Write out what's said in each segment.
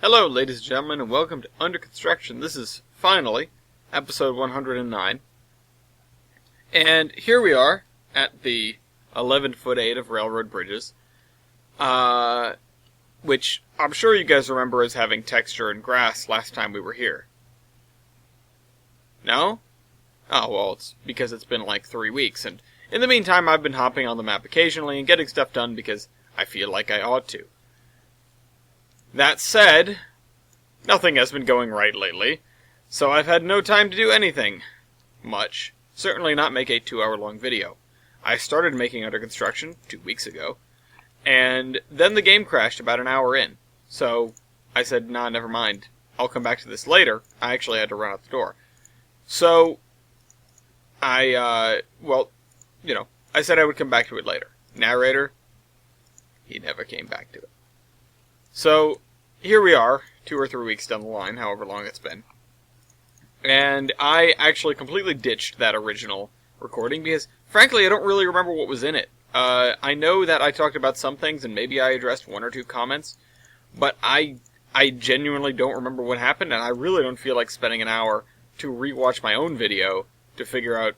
Hello, ladies and gentlemen, and welcome to Under Construction. This is, finally, episode 109. And here we are at the 11-foot 8 of railroad bridges, which I'm sure you guys remember as having texture and grass last time we were here. No? Oh, well, it's because it's been like 3 weeks, and in the meantime I've been hopping on the map occasionally and getting stuff done because I feel like I ought to. That said, nothing has been going right lately, so I've had no time to do anything much. Certainly not make a 2-hour-long video. I started making Under Construction 2 weeks ago, and then the game crashed about an hour in. So I said, nah, never mind. I'll come back to this later. I actually had to run out the door. So I said I would come back to it later. Narrator, he never came back to it. So here we are, 2 or 3 weeks down the line, however long it's been. And I actually completely ditched that original recording because, frankly, I don't really remember what was in it. I know that I talked about some things and maybe I addressed 1 or 2 comments, but I genuinely don't remember what happened, and I really don't feel like spending an hour to rewatch my own video to figure out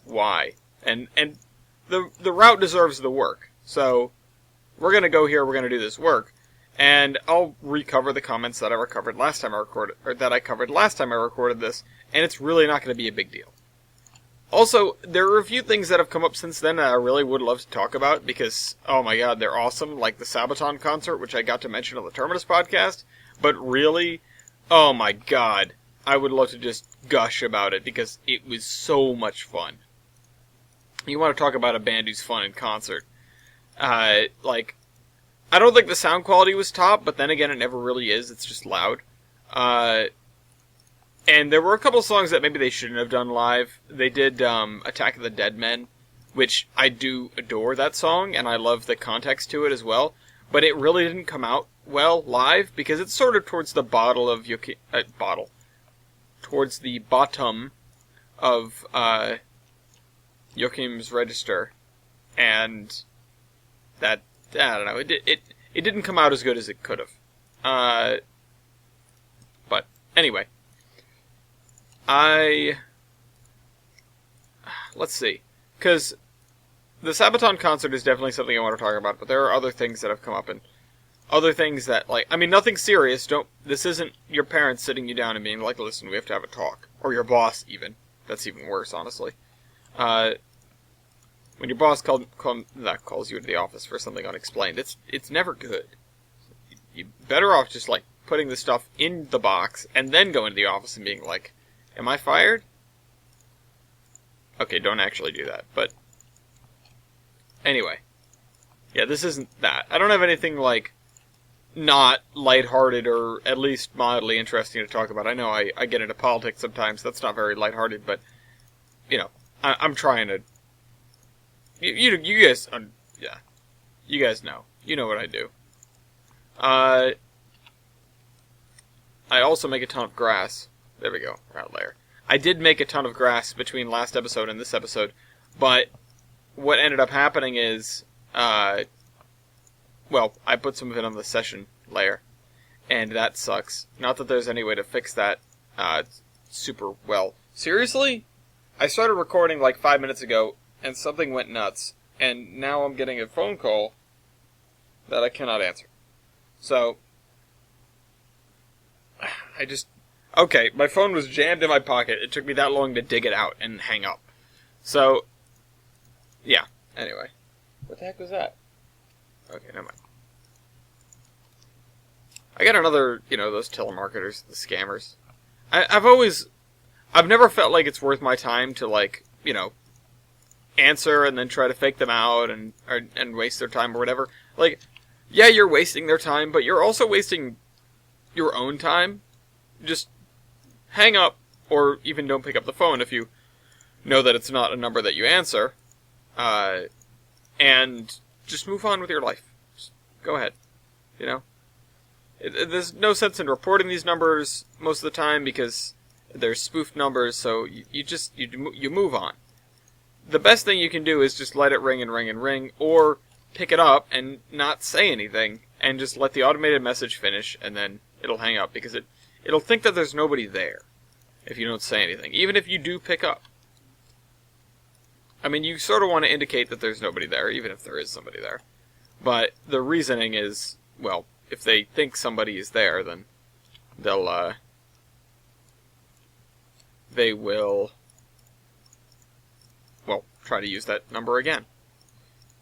why. And the route deserves the work, so we're going to go here, we're going to do this work. And I'll recover the comments that I covered last time I recorded this, and it's really not going to be a big deal. Also, there are a few things that have come up since then that I really would love to talk about, because, oh my god, they're awesome, like the Sabaton concert, which I got to mention on the Terminus podcast, but really, oh my god, I would love to just gush about it, because it was so much fun. You want to talk about a band who's fun in concert. I don't think the sound quality was top, but then again, it never really is. It's just loud. And there were a couple songs that maybe they shouldn't have done live. They did Attack of the Dead Men, which I do adore that song, and I love the context to it as well. But it really didn't come out well live, because it's sort of towards the towards the bottom of Joachim's register, and that, I don't know, it didn't come out as good as it could have. But, anyway. Let's see. Because the Sabaton concert is definitely something I want to talk about, but there are other things that have come up, and other things that, nothing serious. This isn't your parents sitting you down and being like, listen, we have to have a talk. Or your boss, even. That's even worse, honestly. When your boss calls you into the office for something unexplained, it's never good. You're better off just, putting the stuff in the box, and then go into the office and being like, am I fired? Okay, don't actually do that, but anyway. Yeah, this isn't that. I don't have anything, not lighthearted or at least mildly interesting to talk about. I know I get into politics sometimes. That's not very lighthearted, but, I'm trying to... You guys, yeah. You guys know. You know what I do. I also make a ton of grass. There we go. Route layer. I did make a ton of grass between last episode and this episode, but what ended up happening is, I put some of it on the session layer, and that sucks. Not that there's any way to fix that, super well. Seriously? I started recording 5 minutes ago, and something went nuts, and now I'm getting a phone call that I cannot answer. So, okay, my phone was jammed in my pocket. It took me that long to dig it out and hang up. So, yeah, anyway. What the heck was that? Okay, never mind. I got another, those telemarketers, the scammers. I've never felt like it's worth my time to, answer and then try to fake them out and waste their time or whatever. Yeah, you're wasting their time, but you're also wasting your own time. Just hang up, or even don't pick up the phone if you know that it's not a number that you answer, and just move on with your life. Just go ahead, There's no sense in reporting these numbers most of the time because they're spoofed numbers, so you move on. The best thing you can do is just let it ring and ring and ring, or pick it up and not say anything, and just let the automated message finish, and then it'll hang up because it'll think that there's nobody there if you don't say anything, even if you do pick up. I mean, you sort of want to indicate that there's nobody there, even if there is somebody there. But the reasoning is, well, if they think somebody is there, then they will, well, try to use that number again.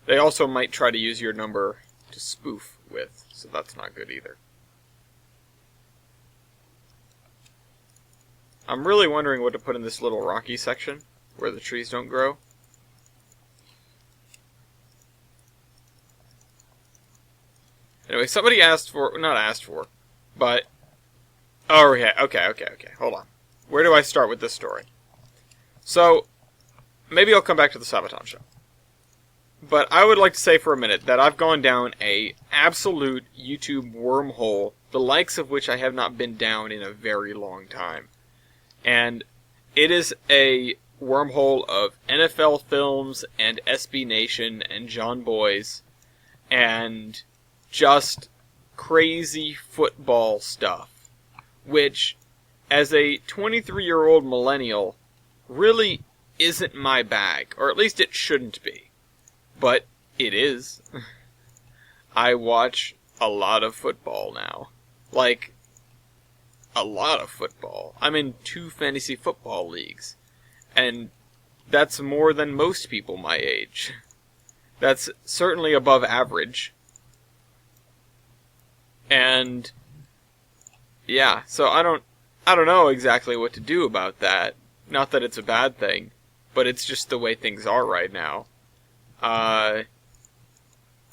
They also might try to use your number to spoof with, so that's not good either. I'm really wondering what to put in this little rocky section where the trees don't grow. Anyway, somebody not asked for, but, oh yeah, okay, hold on. Where do I start with this story? So, maybe I'll come back to the Sabaton show. But I would like to say for a minute that I've gone down a absolute YouTube wormhole, the likes of which I have not been down in a very long time. And it is a wormhole of NFL films and SB Nation and John Boys and just crazy football stuff, which, as a 23-year-old millennial, really isn't my bag, or at least it shouldn't be. But it is. I watch a lot of football now. Like, a lot of football. I'm in 2 fantasy football leagues, and that's more than most people my age. That's certainly above average. And yeah, so I don't know exactly what to do about that. Not that it's a bad thing, but it's just the way things are right now. And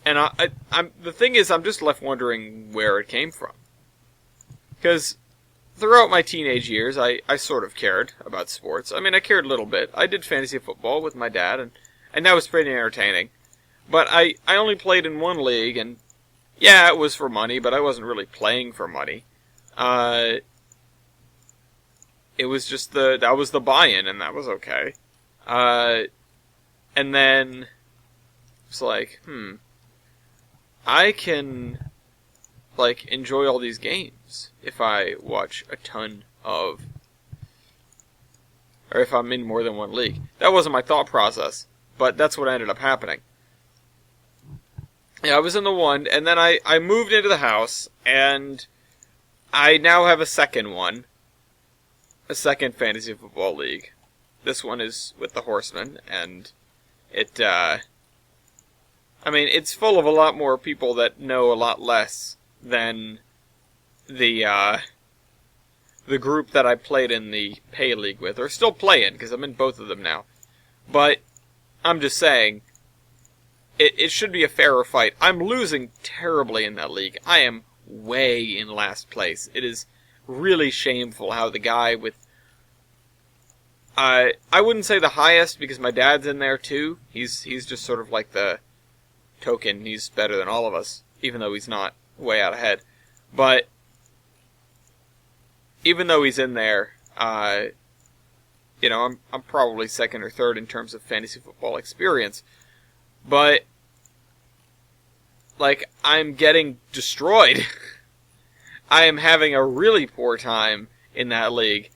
the thing is, I'm just left wondering where it came from. Because throughout my teenage years, I sort of cared about sports. I mean, I cared a little bit. I did fantasy football with my dad, and that was pretty entertaining. But I only played in one league, and yeah, it was for money, but I wasn't really playing for money. It was just that was the buy-in, and that was okay. And then it's like, I can, like, enjoy all these games if I watch a ton of, or if I'm in more than one league. That wasn't my thought process, but that's what ended up happening. Yeah, I was in the one, and then I moved into the house, and I now have a second one. A second fantasy football league. This one is with the Horsemen, and it's full of a lot more people that know a lot less than the group that I played in the pay league with, or still playing, because I'm in both of them now. But, I'm just saying, it should be a fairer fight. I'm losing terribly in that league. I am way in last place. It is really shameful how the guy with... I wouldn't say the highest, because my dad's in there too. He's just sort of like the token. He's better than all of us, even though he's not way out ahead. But even though he's in there, I'm probably second or third in terms of fantasy football experience. But, like, I'm getting destroyed. I am having a really poor time in that league.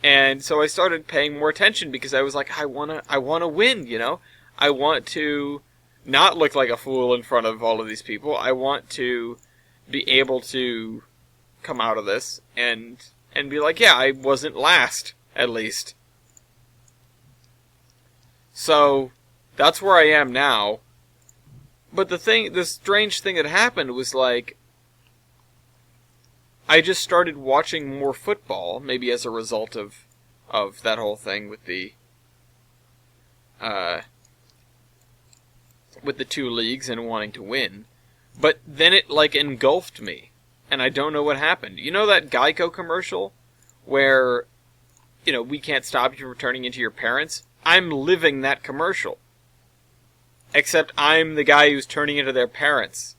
And so I started paying more attention because I was like, I wanna win, you know? I want to not look like a fool in front of all of these people. I want to be able to come out of this and be like, yeah, I wasn't last, at least. So, that's where I am now. But the strange thing that happened was, like, I just started watching more football, maybe as a result of that whole thing with the 2 leagues and wanting to win. But then it, like, engulfed me, and I don't know what happened. You know that Geico commercial where, we can't stop you from turning into your parents? I'm living that commercial. Except I'm the guy who's turning into their parents.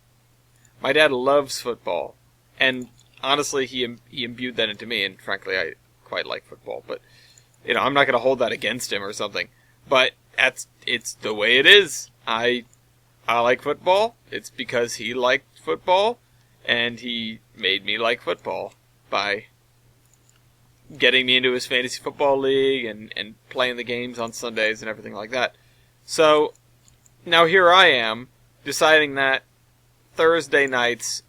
My dad loves football, and honestly, he imbued that into me, and frankly, I quite like football. But, I'm not going to hold that against him or something. But it's the way it is. I like football. It's because he liked football, and he made me like football. by getting me into his fantasy football league and playing the games on Sundays and everything like that. So, now here I am, deciding that Thursday nights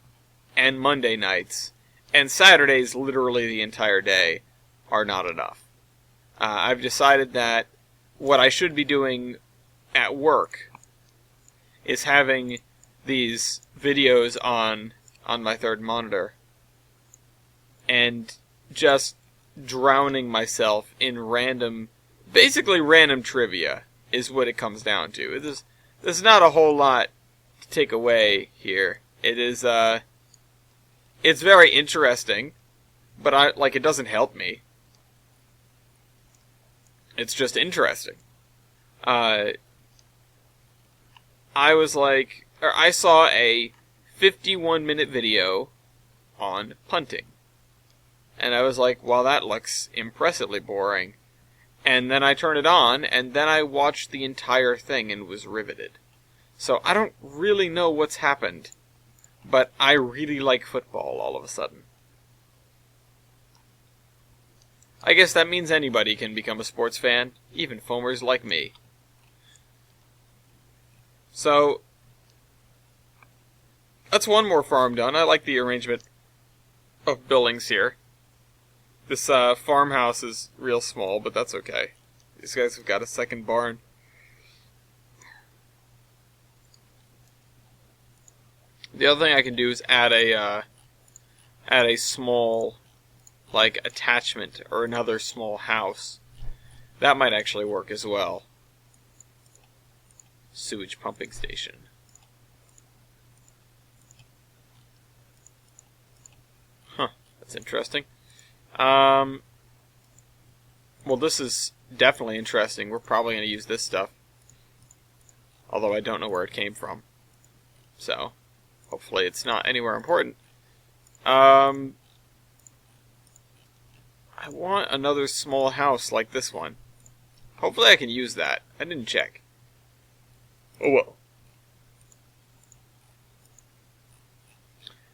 and Monday nights, and Saturdays literally the entire day, are not enough. I've decided that what I should be doing at work is having these videos on my third monitor and just drowning myself in basically random trivia is what it comes down to. There's not a whole lot to take away here. It is, it's very interesting, but it doesn't help me. It's just interesting. I saw a 51-minute video on punting. And I was like, well, that looks impressively boring. And then I turned it on, and then I watched the entire thing and was riveted. So I don't really know what's happened, but I really like football all of a sudden. I guess that means anybody can become a sports fan, even foamers like me. So, that's one more farm done. I like the arrangement of buildings here. This farmhouse is real small, but that's okay. These guys have got a second barn. The other thing I can do is add a small, attachment or another small house. That might actually work as well. Sewage pumping station. Huh, that's interesting. Well, this is definitely interesting. We're probably going to use this stuff. Although I don't know where it came from. So, hopefully it's not anywhere important. I want another small house like this one. Hopefully I can use that. I didn't check. Oh well.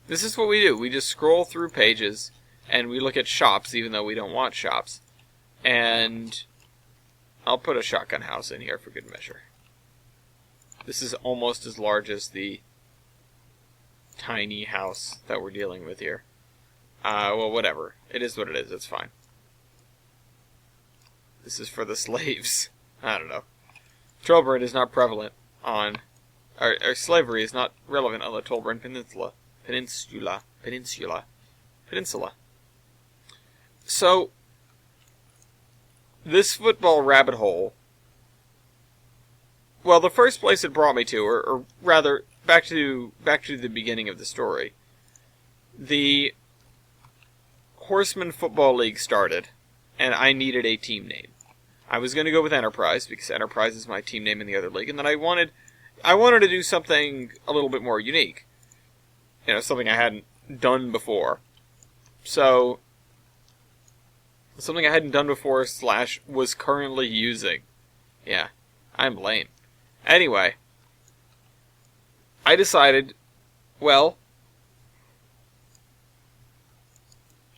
This is what we do. We just scroll through pages and we look at shops even though we don't want shops. And I'll put a shotgun house in here for good measure. This is almost as large as the tiny house that we're dealing with here. Well, whatever. It is what it is. It's fine. This is for the slaves. I don't know. Trollburn is not prevalent on... Or slavery is not relevant on the Trollburn Peninsula. Peninsula. So, this football rabbit hole... Well, the first place it brought me to, or rather, back to the beginning of the story. The Horseman Football League started, and I needed a team name. I was going to go with Enterprise, because Enterprise is my team name in the other league, and then I wanted to do something a little bit more unique. You know, something I hadn't done before. So, something I hadn't done before / was currently using. Yeah, I'm lame. Anyway, I decided, well,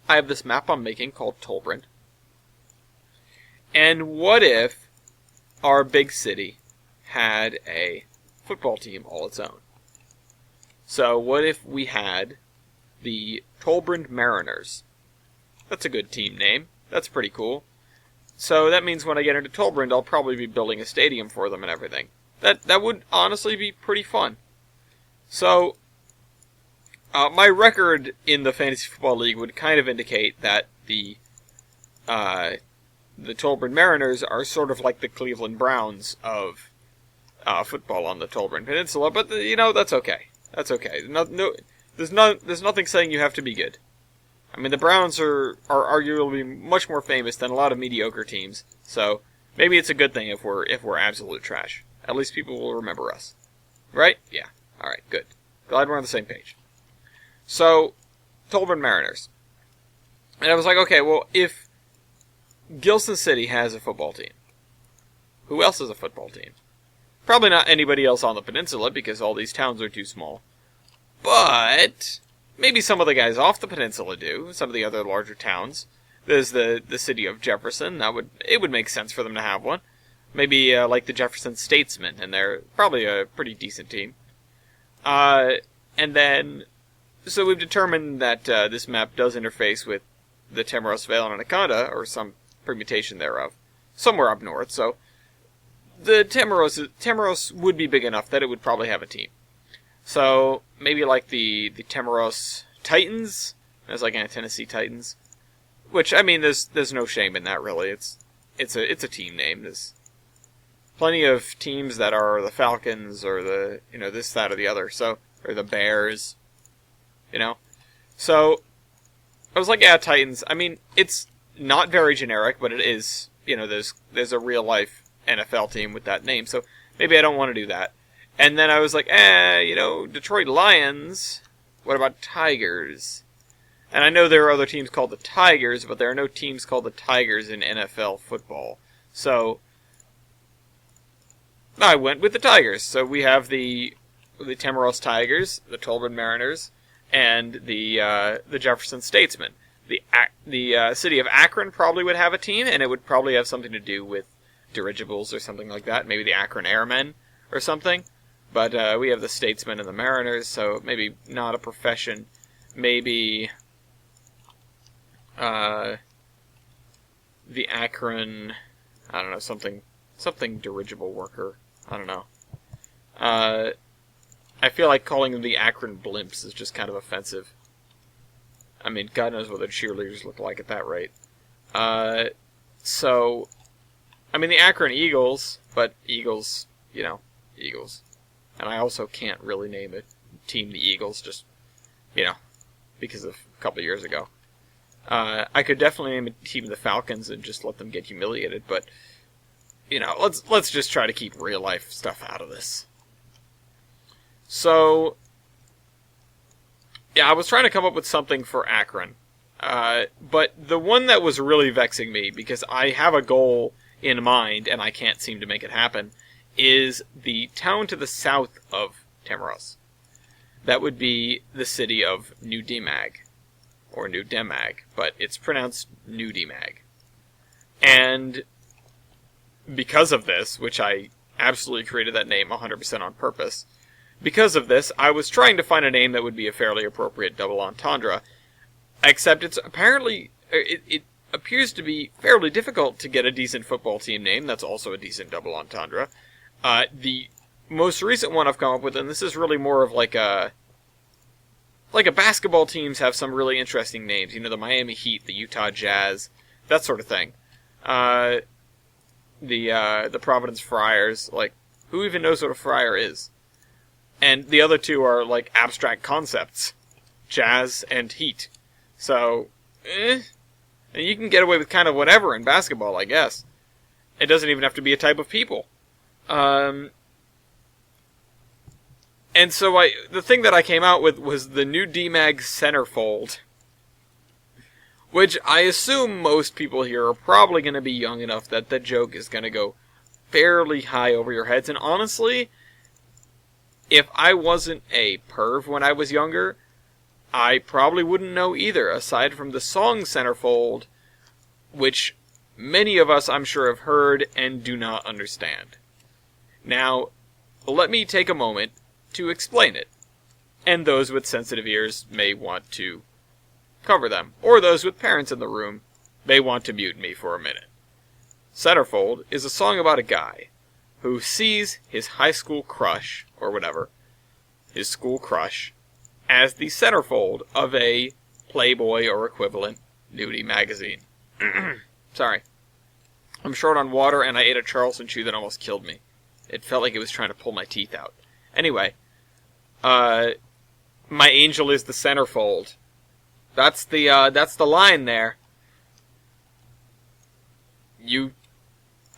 I have this map I'm making called Trollburn. And what if our big city had a football team all its own? So what if we had the Trollburn Mariners? That's a good team name. That's pretty cool. So that means when I get into Trollburn, I'll probably be building a stadium for them and everything. That would honestly be pretty fun. So, my record in the Fantasy Football League would kind of indicate that the Trollburn Mariners are sort of like the Cleveland Browns of football on the Trollburn Peninsula, but that's okay. That's okay. There's nothing saying you have to be good. I mean, the Browns are arguably much more famous than a lot of mediocre teams, so maybe it's a good thing if we're absolute trash. At least people will remember us. Right? Yeah. Alright, good. Glad we're on the same page. So, Trollburn Mariners. And I was like, okay, well, if Gilson City has a football team, who else has a football team? Probably not anybody else on the peninsula, because all these towns are too small. But maybe some of the guys off the peninsula do, some of the other larger towns. There's the city of Jefferson. It would make sense for them to have one. Maybe like the Jefferson Statesmen, and they're probably a pretty decent team. And then, so we've determined that this map does interface with the Tamaros Vale and Anaconda, or some permutation thereof, somewhere up north. So the Tamaros would be big enough that it would probably have a team. So maybe like the Tamaros Titans, as like Tennessee Titans, which I mean, there's no shame in that really. It's a team name. There's plenty of teams that are the Falcons or the this, that, or the other. So or the Bears, So I was like, yeah, Titans. I mean, it's not very generic, but it is. There's a real life NFL team with that name. So maybe I don't want to do that. And then I was like, Detroit Lions. What about Tigers? And I know there are other teams called the Tigers, but there are no teams called the Tigers in NFL football. So I went with the Tigers. So we have the Tamaros Tigers, the Tolbert Mariners, and the Jefferson Statesmen. The city of Akron probably would have a team, and it would probably have something to do with dirigibles or something like that. Maybe the Akron Airmen or something. But we have the Statesmen and the Mariners, so maybe not a profession. Maybe the Akron, I don't know, something dirigible worker. I don't know. I feel like calling them the Akron Blimps is just kind of offensive. I mean, God knows what their cheerleaders look like at that rate. So, I mean, the Akron Eagles, but Eagles, Eagles. And I also can't really name a team the Eagles, just, because of a couple of years ago. I could definitely name a team the Falcons and just let them get humiliated, but, let's just try to keep real life stuff out of this. So, yeah, I was trying to come up with something for Akron. But the one that was really vexing me, because I have a goal in mind and I can't seem to make it happen, is the town to the south of Tamaros. That would be the city of New Demag, or New Demag, but it's pronounced New Demag. And because of this, which I absolutely created that name 100% on purpose, because of this, I was trying to find a name that would be a fairly appropriate double entendre, except it's apparently, it appears to be fairly difficult to get a decent football team name that's also a decent double entendre. The most recent one I've come up with, and this is really more of like a basketball teams have some really interesting names. The Miami Heat, the Utah Jazz, that sort of thing. The Providence Friars, like, who even knows what a friar is? And the other two are like abstract concepts, Jazz and Heat. So, and you can get away with kind of whatever in basketball, I guess. It doesn't even have to be a type of people. And so the thing that I came out with was the New Demag Centerfold, which I assume most people here are probably going to be young enough that the joke is going to go fairly high over your heads. And honestly, if I wasn't a perv when I was younger, I probably wouldn't know either, aside from the song Centerfold, which many of us, I'm sure, have heard and do not understand. Now, let me take a moment to explain it, and those with sensitive ears may want to cover them, or those with parents in the room may want to mute me for a minute. Centerfold is a song about a guy who sees his high school crush, or whatever, his school crush, as the centerfold of a Playboy or equivalent nudie magazine. Sorry. I'm short on water and I ate a Charleston chew that almost killed me. It felt like it was trying to pull my teeth out. Anyway, my angel is the centerfold. That's the line there.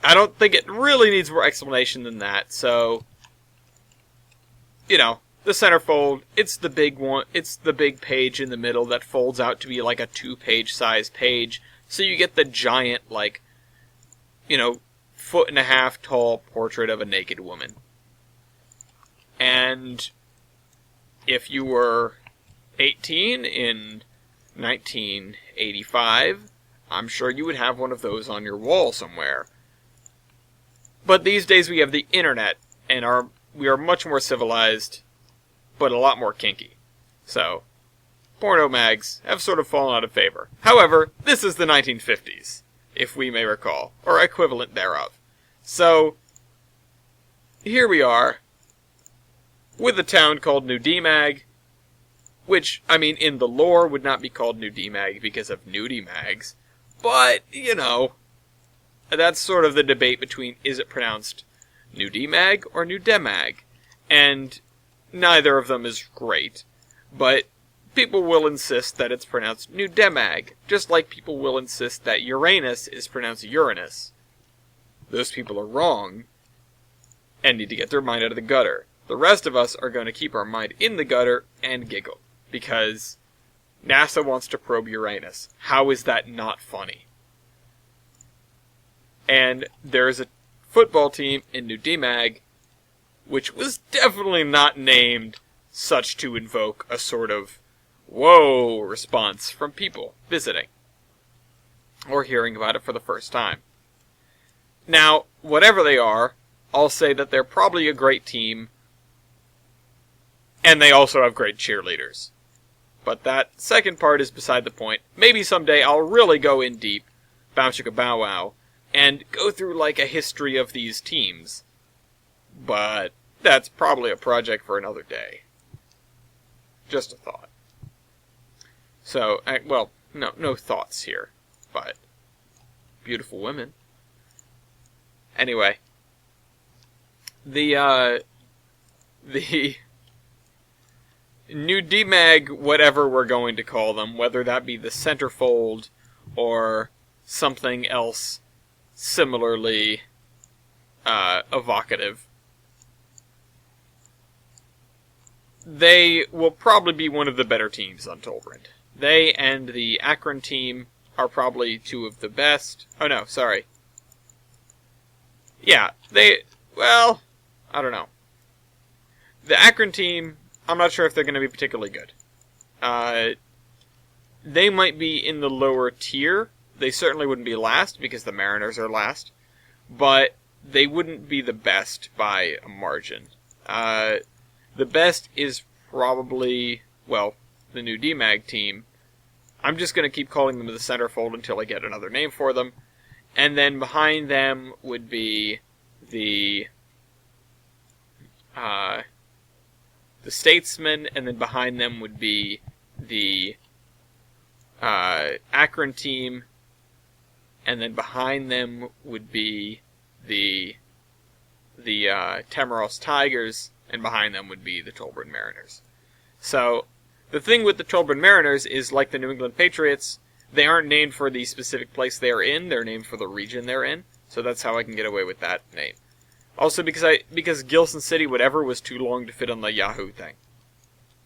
I don't think it really needs more explanation than that, so, the centerfold, it's the big one, it's the big page in the middle that folds out to be like a 2-page size page, so you get the giant, 1.5 foot tall portrait of a naked woman. And if you were 18 in 1985, I'm sure you would have one of those on your wall somewhere. But these days we have the internet, and we are much more civilized, but a lot more kinky. So, porno mags have sort of fallen out of favor. However, this is the 1950s, if we may recall, or equivalent thereof. So, here we are, with a town called New D-Mag, which, I mean, in the lore would not be called New D-Mag because of nudie mags, but, you know, that's sort of the debate between, is it pronounced New D-Mag or New Demag? And neither of them is great, but people will insist that it's pronounced New Demag, just like people will insist that Uranus is pronounced Uranus. Those people are wrong, and need to get their mind out of the gutter. The rest of us are going to keep our mind in the gutter and giggle, because NASA wants to probe Uranus. How is that not funny? And there's a football team in New D-Mag, which was definitely not named such to invoke a sort of whoa response from people visiting, or hearing about it for the first time. Now, whatever they are, I'll say that they're probably a great team, and they also have great cheerleaders. But that second part is beside the point. Maybe someday I'll really go in deep, bow chicka bow wow, and go through like a history of these teams. But that's probably a project for another day. Just a thought. So, well, no thoughts here, but beautiful women. Anyway, the New D-Mag, whatever we're going to call them, whether that be the Centerfold or something else similarly evocative, they will probably be one of the better teams on Tolbrand. They and the Akron team are probably two of the best. Oh no, sorry. Yeah, well, I don't know. The Akron team, I'm not sure if they're going to be particularly good. They might be in the lower tier. They certainly wouldn't be last, because the Mariners are last. But they wouldn't be the best by a margin. The best is probably, well, the New D-Mag team. I'm just going to keep calling them the Centerfold until I get another name for them. And then behind them would be the Statesmen, and then behind them would be the Akron team, and then behind them would be the Tamaros Tigers, and behind them would be the Tolbrand Mariners. So, the thing with the Tolbrand Mariners is, like the New England Patriots, they aren't named for the specific place they're in, they're named for the region they're in, so that's how I can get away with that name. Also, because Gilson City whatever was too long to fit on the Yahoo thing.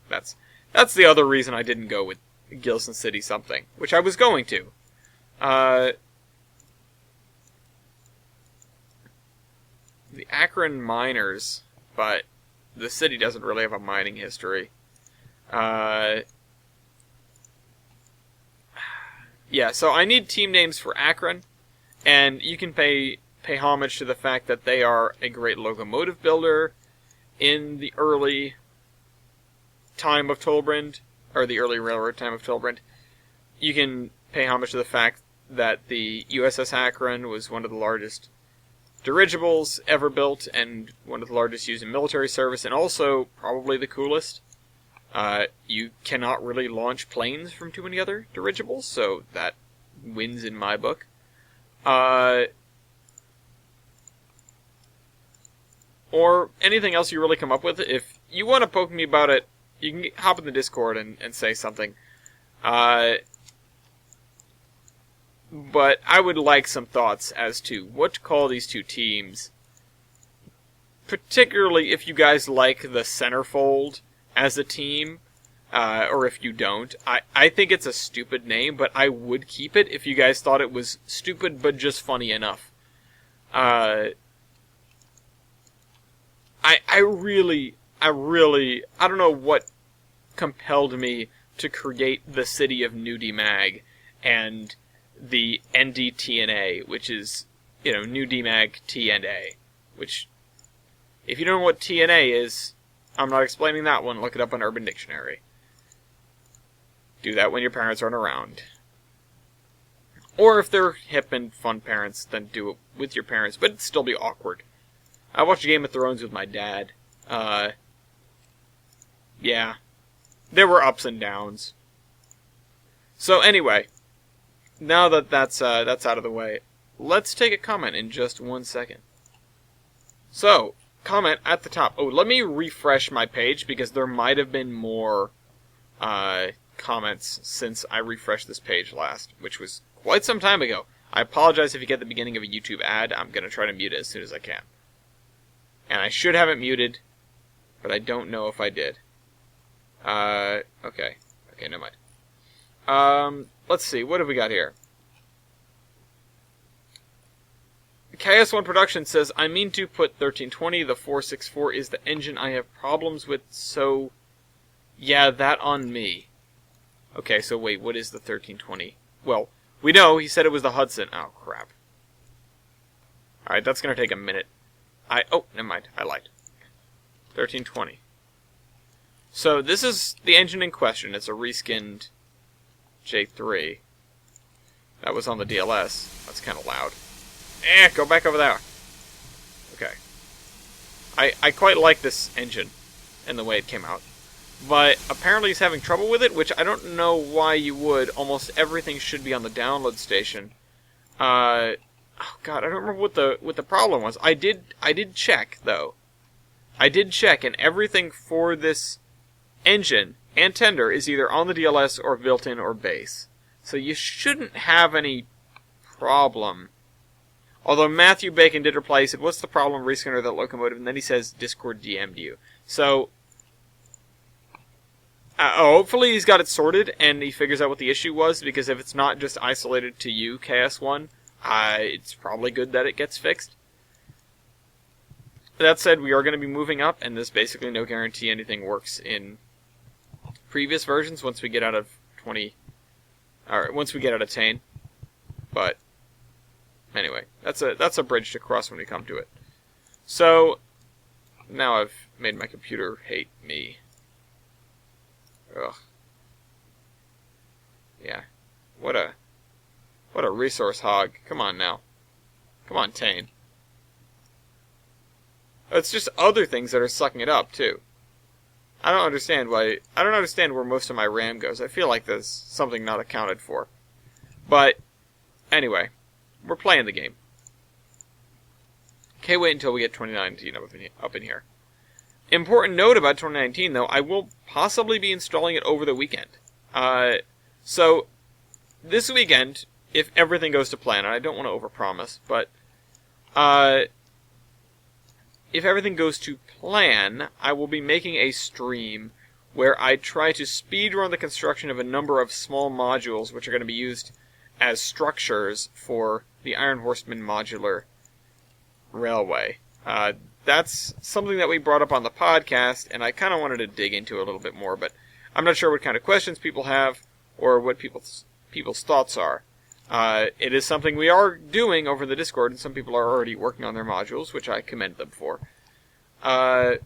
That's the other reason I didn't go with Gilson City something, which I was going to. The Akron Miners, but the city doesn't really have a mining history. Yeah, so I need team names for Akron, and you can pay homage to the fact that they are a great locomotive builder in the early time of Tolbrand, or the early railroad time of Tolbrand. You can pay homage to the fact that the USS Akron was one of the largest dirigibles ever built, and one of the largest used in military service, and also probably the coolest. You cannot really launch planes from too many other dirigibles, so that wins in my book. Or anything else you really come up with. If you want to poke me about it, you can hop in the Discord and say something. But I would like some thoughts as to what to call these two teams. Particularly if you guys like the Centerfold as a team, or if you don't. I think it's a stupid name, but I would keep it if you guys thought it was stupid but just funny enough. I really, I don't know what compelled me to create the city of Nudie Mag and the NDTNA, which is, Nudie Mag T and A, which, if you don't know what TNA is, I'm not explaining that one, look it up on Urban Dictionary. Do that when your parents aren't around. Or if they're hip and fun parents, then do it with your parents, but it'd still be awkward. I watched Game of Thrones with my dad. Yeah. There were ups and downs. So anyway, now that that's out of the way, let's take a comment in just 1 second. So, comment at the top. Oh, let me refresh my page because there might have been more comments since I refreshed this page last, which was quite some time ago. I apologize if you get the beginning of a YouTube ad. I'm going to try to mute it as soon as I can. And I should have it muted, but I don't know if I did. Okay. Okay, never mind. Let's see. What have we got here? KS1 Production says, I mean to put 1320. The 464 is the engine I have problems with, so... Yeah, that on me. Okay, so wait, what is the 1320? Well, we know he said it was the Hudson. Oh, crap. Alright, that's going to take a minute. Oh, never mind. I lied. 1320. So, this is the engine in question. It's a reskinned J3. That was on the DLS. That's kind of loud. Go back over there. Okay. I quite like this engine and the way it came out. But apparently he's having trouble with it, which I don't know why you would. Almost everything should be on the download station. Oh god, I don't remember what the problem was. I did check though. I did check, and everything for this engine and tender is either on the DLS or built-in or base. So you shouldn't have any problem. Although Matthew Bacon did reply, he said, what's the problem, reskinner that locomotive? And then he says, Discord DM'd you. So, hopefully he's got it sorted and he figures out what the issue was, because if it's not just isolated to you, KS1, it's probably good that it gets fixed. That said, we are going to be moving up, and there's basically no guarantee anything works in previous versions once we get out of 20... Alright, once we get out of Tane. But, anyway, that's a bridge to cross when we come to it. So, now I've made my computer hate me. Ugh. Yeah. What a resource hog. Come on now. Come on, Tane. It's just other things that are sucking it up, too. I don't understand where most of my RAM goes. I feel like there's something not accounted for. But, anyway, we're playing the game. Okay, wait until we get 2019 up in here. Important note about 2019, though, I will possibly be installing it over the weekend. So, this weekend, if everything goes to plan, and I don't want to overpromise, but, if everything goes to plan, I will be making a stream where I try to speedrun the construction of a number of small modules which are going to be used as structures for the Iron Horseman modular railway. That's something that we brought up on the podcast, and I kind of wanted to dig into a little bit more, but I'm not sure what kind of questions people have or what people's thoughts are. It is something we are doing over the Discord, and some people are already working on their modules, which I commend them for. But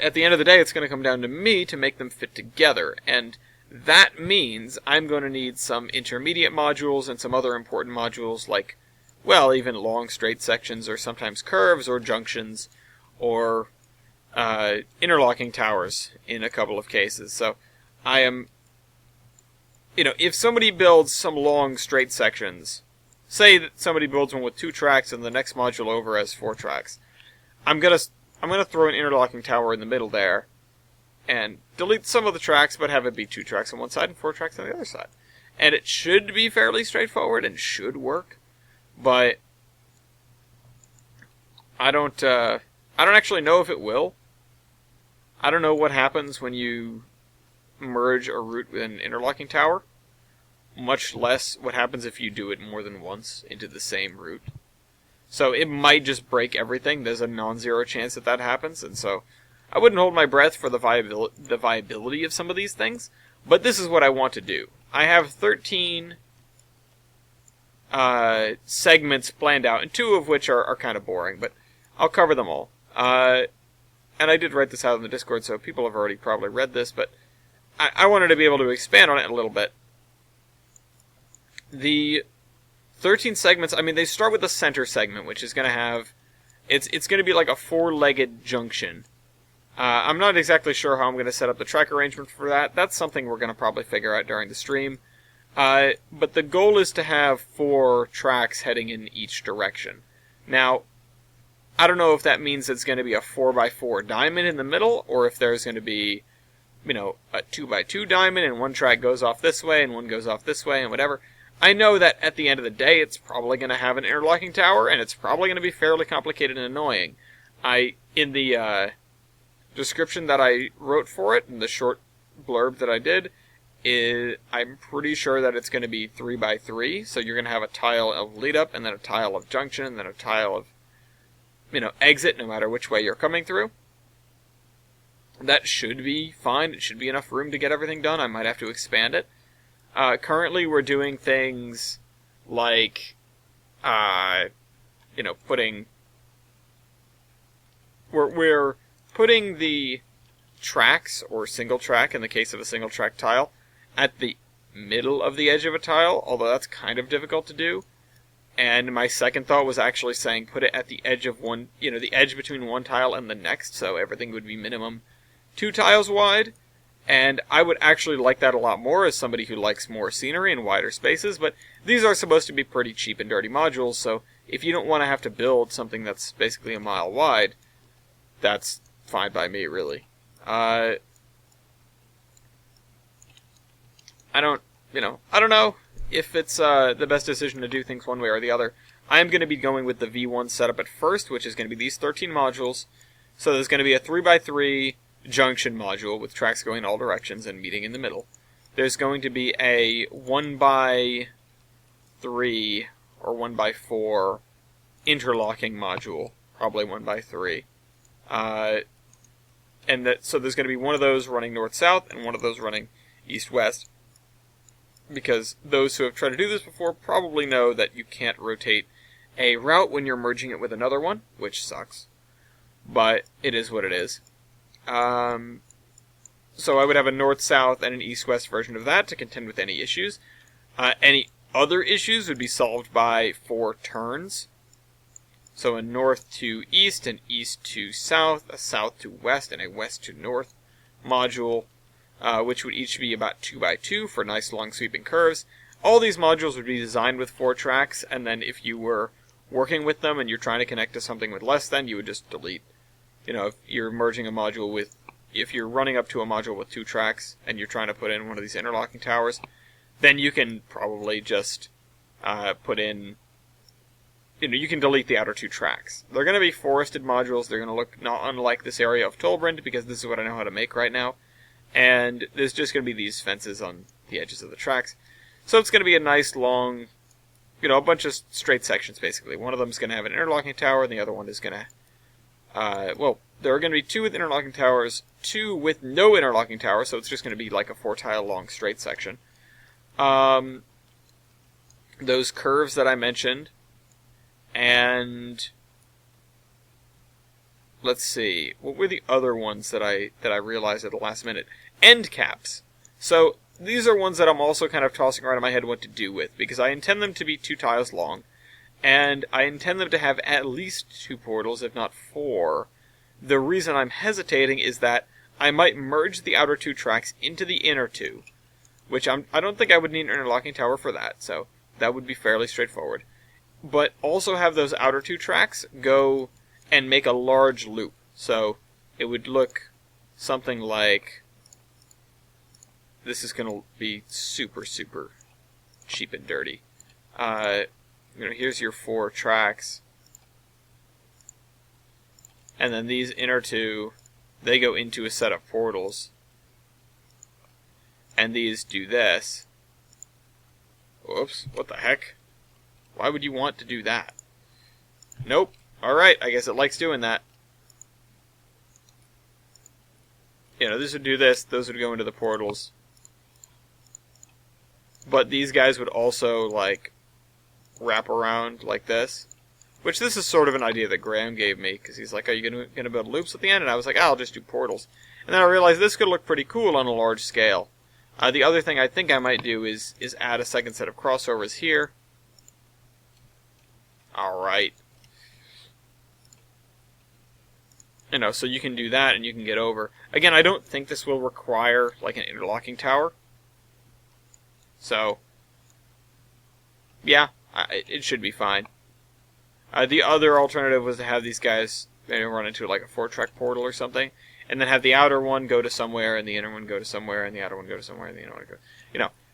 at the end of the day, it's going to come down to me to make them fit together, and that means I'm going to need some intermediate modules and some other important modules like, well, even long straight sections, or sometimes curves, or junctions, or interlocking towers in a couple of cases. So I am... if somebody builds some long straight sections, say that somebody builds one with 2 tracks and the next module over has 4 tracks, I'm gonna throw an interlocking tower in the middle there, and delete some of the tracks, but have it be 2 tracks on one side and 4 tracks on the other side. And it should be fairly straightforward and should work, but I don't actually know if it will. I don't know what happens when you merge a route with an interlocking tower, much less what happens if you do it more than once into the same route. So it might just break everything. There's a non-zero chance that happens, and so I wouldn't hold my breath for the viability of some of these things, but this is what I want to do. I have 13 segments planned out, and 2 of which are kind of boring, but I'll cover them all. And I did write this out in the Discord, so people have already probably read this, but I wanted to be able to expand on it a little bit. The 13 segments, I mean, they start with the center segment, which is going to have... It's going to be like a 4-legged junction. I'm not exactly sure how I'm going to set up the track arrangement for that. That's something we're going to probably figure out during the stream. But the goal is to have 4 tracks heading in each direction. Now, I don't know if that means it's going to be a 4x4 diamond in the middle, or if there's going to be, a 2x2 diamond, and one track goes off this way, and one goes off this way, and whatever. I know that at the end of the day, it's probably going to have an interlocking tower, and it's probably going to be fairly complicated and annoying. In the description that I wrote for it, in the short blurb that I did, I'm pretty sure that it's going to be 3x3, so you're going to have a tile of lead up, and then a tile of junction, and then a tile of, exit, no matter which way you're coming through. That should be fine. It should be enough room to get everything done. I might have to expand it. Currently we're doing things like, we're putting the tracks, or single track in the case of a single track tile, at the middle of the edge of a tile, although that's kind of difficult to do. And my second thought was actually saying put it at the edge of one, the edge between one tile and the next, so everything would be minimum 2 tiles wide. And I would actually like that a lot more as somebody who likes more scenery and wider spaces, but these are supposed to be pretty cheap and dirty modules, so if you don't want to have to build something that's basically a mile wide, that's fine by me, really. I don't know if it's the best decision to do things one way or the other. I am going to be going with the V1 setup at first, which is going to be these 13 modules. So there's going to be a 3x3 junction module with tracks going in all directions and meeting in the middle. There's going to be a 1x3 or 1x4 interlocking module, probably 1x3. So there's going to be one of those running north-south and one of those running east-west. Because those who have tried to do this before probably know that you can't rotate a route when you're merging it with another one, which sucks. But it is what it is. So I would have a north-south and an east-west version of that to contend with any issues. Any other issues would be solved by 4 turns. So a north to east, an east to south, a south to west, and a west to north module, which would each be about 2x2 for nice long sweeping curves. All these modules would be designed with 4 tracks, and then if you were working with them and you're trying to connect to something with less than, you would just delete. If you're merging a module with, if you're running up to a module with 2 tracks and you're trying to put in one of these interlocking towers, then you can probably just put in, you can delete the outer 2 tracks. They're going to be forested modules. They're going to look not unlike this area of Tolbrand, because this is what I know how to make right now. And there's just going to be these fences on the edges of the tracks. So it's going to be a nice long, a bunch of straight sections, basically. One of them is going to have an interlocking tower, and the other one is going to, there are going to be 2 with interlocking towers, 2 with no interlocking tower, so it's just going to be like a 4-tile long straight section. Those curves that I mentioned, and let's see, what were the other ones that I realized at the last minute? End caps. So these are ones that I'm also kind of tossing around in my head what to do with, because I intend them to be 2 tiles long, and I intend them to have at least 2 portals, if not 4. The reason I'm hesitating is that I might merge the outer 2 tracks into the inner 2, which I don't think I would need an interlocking tower for that, so that would be fairly straightforward. But also have those outer 2 tracks go and make a large loop, so it would look something like, this is going to be super, super cheap and dirty. Here's your 4 tracks. And then these inner 2, they go into a set of portals. And these do this. Whoops, what the heck? Why would you want to do that? Nope. Alright, I guess it likes doing that. this would do this, those would go into the portals. But these guys would also, like, wrap around like this. Which this is sort of an idea that Graham gave me, because he's like, are you going to build loops at the end? And I was like, I'll just do portals. And then I realized this could look pretty cool on a large scale. The other thing I think I might do is add a second set of crossovers here. Alright. So you can do that and you can get over. Again, I don't think this will require, like, an interlocking tower. So, yeah, it should be fine. The other alternative was to have these guys run into, like, a 4-track portal or something, and then have the outer one go to somewhere, and the inner one go to somewhere, and the outer one go to somewhere, and the inner one go...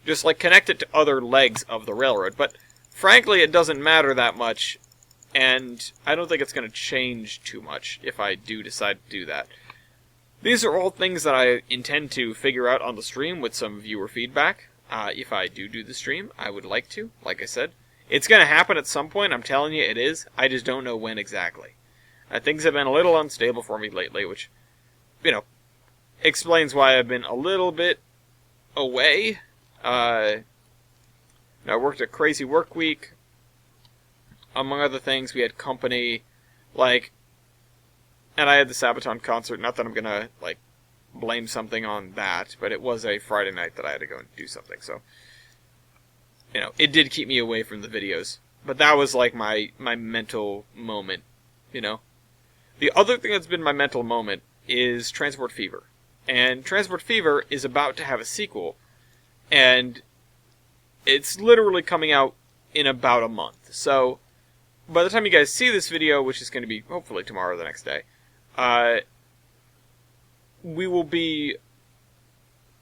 just, like, connect it to other legs of the railroad. But, frankly, it doesn't matter that much, and I don't think it's going to change too much if I do decide to do that. These are all things that I intend to figure out on the stream with some viewer feedback. If I do the stream, I would like to, like I said. It's going to happen at some point, I'm telling you it is. I just don't know when exactly. Things have been a little unstable for me lately, which, explains why I've been a little bit away. I worked a crazy work week. Among other things, we had company, and I had the Sabaton concert. Not that I'm going to, blame something on that, but it was a Friday night that I had to go and do something, so... it did keep me away from the videos. But that was, my mental moment, The other thing that's been my mental moment is Transport Fever. And Transport Fever is about to have a sequel. And it's literally coming out in about a month. So, by the time you guys see this video, which is going to be hopefully tomorrow or the next day, we will be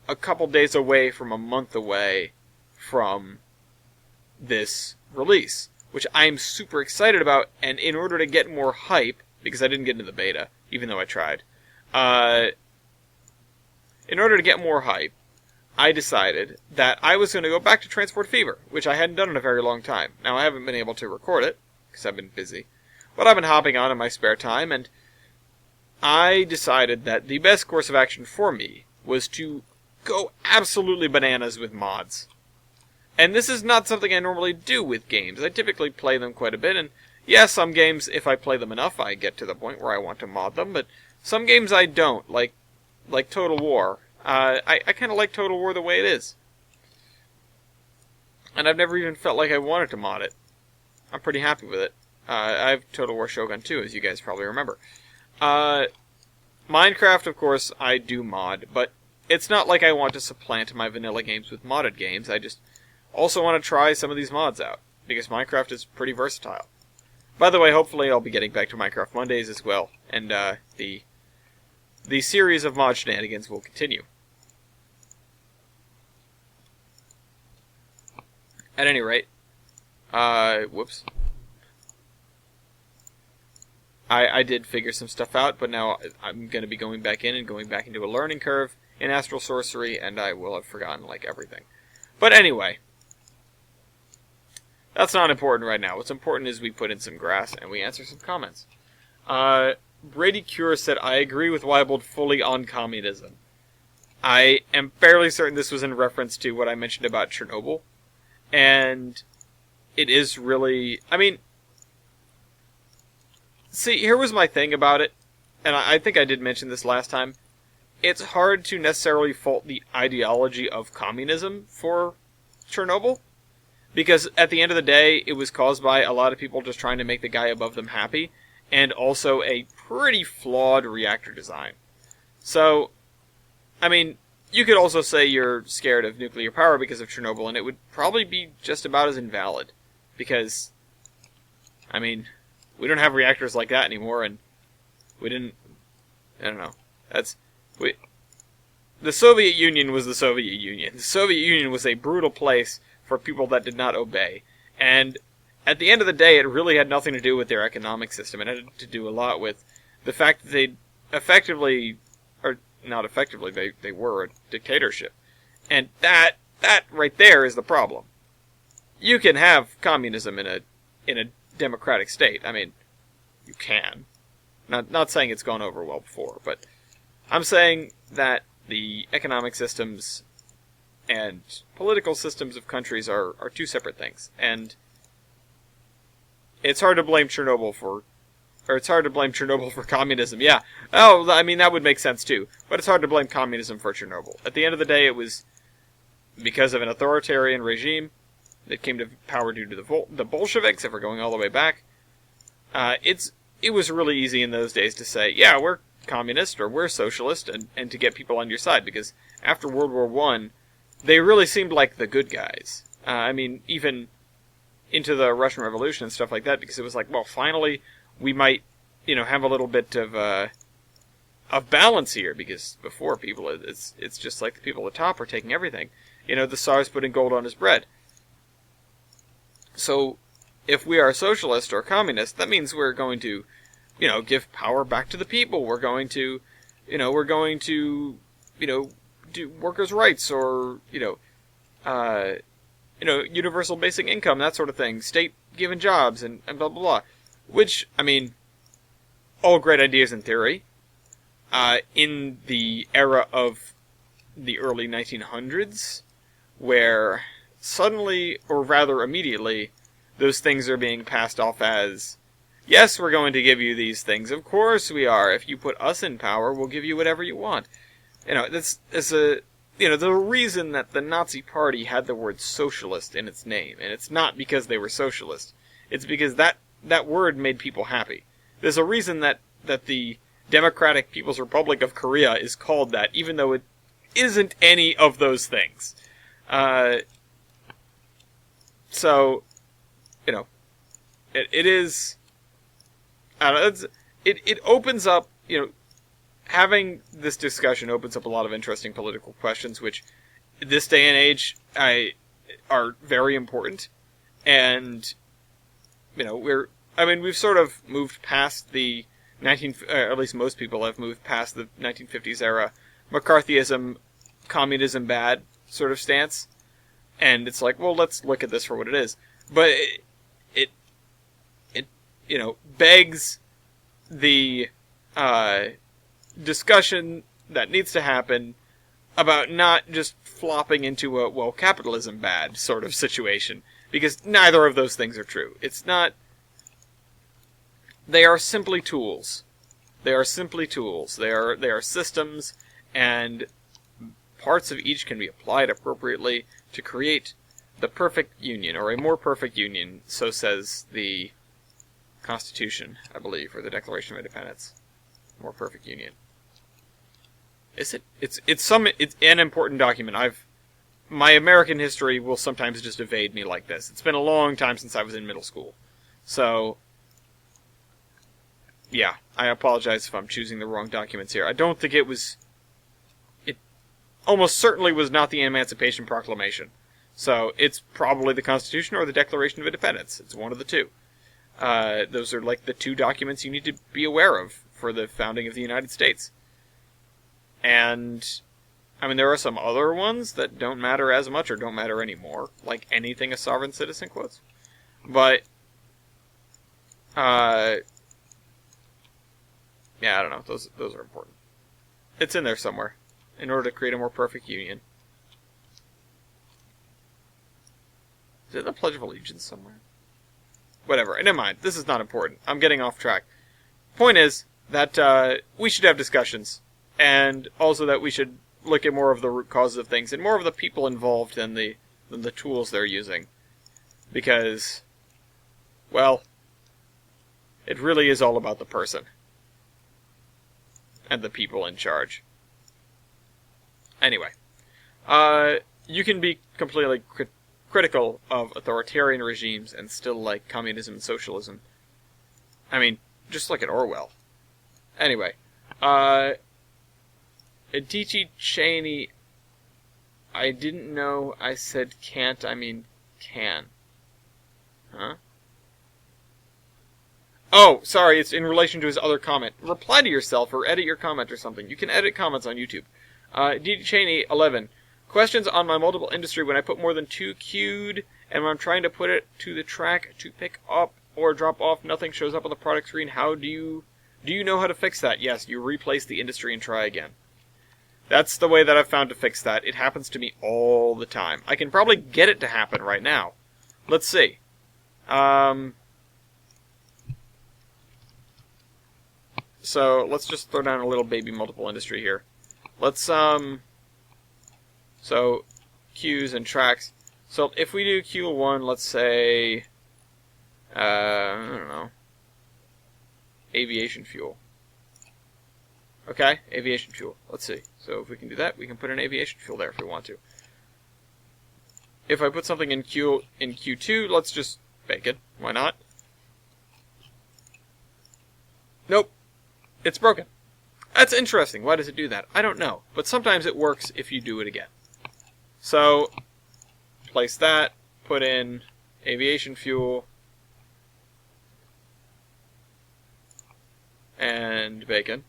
a couple days away from a month away from this release, which I'm super excited about, and in order to get more hype, because I didn't get into the beta, even though I tried, in order to get more hype, I decided that I was going to go back to Transport Fever, which I hadn't done in a very long time. Now, I haven't been able to record it, because I've been busy, but I've been hopping on in my spare time, and I decided that the best course of action for me was to go absolutely bananas with mods. And this is not something I normally do with games. I typically play them quite a bit, and yes, some games, if I play them enough, I get to the point where I want to mod them, but some games I don't, like Total War. I kind of like Total War the way it is. And I've never even felt like I wanted to mod it. I'm pretty happy with it. I have Total War Shogun 2, as you guys probably remember. Minecraft, of course, I do mod, but it's not like I want to supplant my vanilla games with modded games. I just also want to try some of these mods out, because Minecraft is pretty versatile. By the way, hopefully I'll be getting back to Minecraft Mondays as well, and the series of mod shenanigans will continue. At any rate, whoops. I did figure some stuff out, but now I'm going to be going back in and going back into a learning curve in Astral Sorcery, and I will have forgotten, everything. But anyway, that's not important right now. What's important is we put in some grass and we answer some comments. Brady Cure said, I agree with Weibold fully on communism. I am fairly certain this was in reference to what I mentioned about Chernobyl. And it is really... see, here was my thing about it, and I think I did mention this last time. It's hard to necessarily fault the ideology of communism for Chernobyl, because at the end of the day, it was caused by a lot of people just trying to make the guy above them happy, and also a pretty flawed reactor design. So, you could also say you're scared of nuclear power because of Chernobyl, and it would probably be just about as invalid, because, we don't have reactors like that anymore, and we didn't... I don't know. The Soviet Union was the Soviet Union. The Soviet Union was a brutal place for people that did not obey. And at the end of the day, it really had nothing to do with their economic system. It had to do a lot with the fact that they effectively... or not effectively, they were a dictatorship. And that right there is the problem. You can have communism in a democratic state. You can. Not saying it's gone over well before, but I'm saying that the economic systems and political systems of countries are two separate things. And it's hard to blame Chernobyl for communism. Yeah. Oh, I mean, that would make sense too. But it's hard to blame communism for Chernobyl. At the end of the day, it was because of an authoritarian regime that came to power due to the Bolsheviks, if we're going all the way back. It was really easy in those days to say, yeah, we're communist or we're socialist, and to get people on your side, because after World War I, they really seemed like the good guys. I mean, even into the Russian Revolution and stuff like that, because it was like, well, finally we might, have a little bit of balance here, because before people, it's just like the people at the top are taking everything. The Tsar's putting gold on his bread. So, if we are socialist or communist, that means we're going to, give power back to the people. We're going to, do workers' rights or, universal basic income, that sort of thing. State-given jobs and blah, blah, blah. Which, I mean, all great ideas in theory. In the era of the early 1900s, where suddenly, or rather immediately, those things are being passed off as, yes, we're going to give you these things. Of course we are. If you put us in power, we'll give you whatever you want. The reason that the Nazi Party had the word socialist in its name, and it's not because they were socialist. It's because that word made people happy. There's a reason that the Democratic People's Republic of Korea is called that, even though it isn't any of those things. So, it is, I don't know, it opens up, having this discussion opens up a lot of interesting political questions, which, this day and age, are very important. And, we've sort of moved past the at least most people have moved past the 1950s era McCarthyism, communism bad sort of stance. And it's like, well, let's look at this for what it is. But it begs the discussion that needs to happen about not just flopping into a, well, capitalism bad sort of situation. Because neither of those things are true. It's not... They are simply tools. They are simply tools. They are systems, and parts of each can be applied appropriately to create the perfect union, or a more perfect union, so says the Constitution, I believe, or the Declaration of Independence. More perfect union. Is it? It's an important document. My American history will sometimes just evade me like this. It's been a long time since I was in middle school. So, yeah, I apologize if I'm choosing the wrong documents here. I don't think it almost certainly was not the Emancipation Proclamation. So, it's probably the Constitution or the Declaration of Independence. It's one of the two. Those are like the two documents you need to be aware of for the founding of the United States. And, there are some other ones that don't matter as much or don't matter anymore. Like anything a sovereign citizen quotes. But, yeah, I don't know. Those are important. It's in there somewhere. In order to create a more perfect union. Is it the Pledge of Allegiance somewhere? Whatever. Never mind. This is not important. I'm getting off track. Point is that we should have discussions. And also that we should look at more of the root causes of things. And more of the people involved than the tools they're using. Because, well, it really is all about the person. And the people in charge. Anyway, you can be completely critical of authoritarian regimes and still like communism and socialism. Just look at Orwell. Anyway, Adichie Cheney, I didn't know I said can't, I mean can. Huh? Oh, sorry, it's in relation to his other comment. Reply to yourself or edit your comment or something. You can edit comments on YouTube. D. Cheney, 11. Questions on my multiple industry when I put more than 2 queued, and when I'm trying to put it to the track to pick up or drop off, nothing shows up on the product screen. How do you know how to fix that? Yes, you replace the industry and try again. That's the way that I've found to fix that. It happens to me all the time. I can probably get it to happen right now. Let's see. So, let's just throw down a little baby multiple industry here. Let's, so, queues and tracks. So, if we do Q1, let's say, I don't know, aviation fuel. Okay, aviation fuel. Let's see. So, if we can do that, we can put an aviation fuel there if we want to. If I put something in Q2, let's just bake it. Why not? Nope. It's broken. That's interesting. Why does it do that? I don't know. But sometimes it works if you do it again. So, place that, put in aviation fuel, and bacon.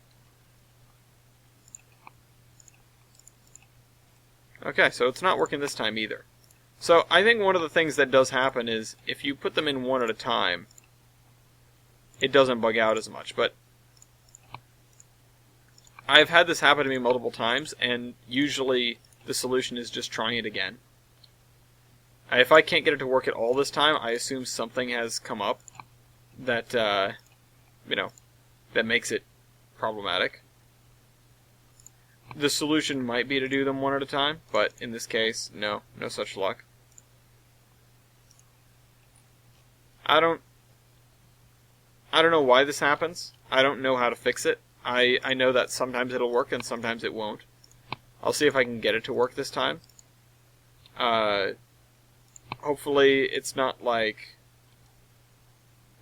Okay, so it's not working this time either. So, I think one of the things that does happen is, if you put them in one at a time, it doesn't bug out as much. But I've had this happen to me multiple times, and usually the solution is just trying it again. If I can't get it to work at all this time, I assume something has come up that, that makes it problematic. The solution might be to do them one at a time, but in this case, no such luck. I don't know why this happens. I don't know how to fix it. I know that sometimes it'll work and sometimes it won't. I'll see if I can get it to work this time. Hopefully it's not like,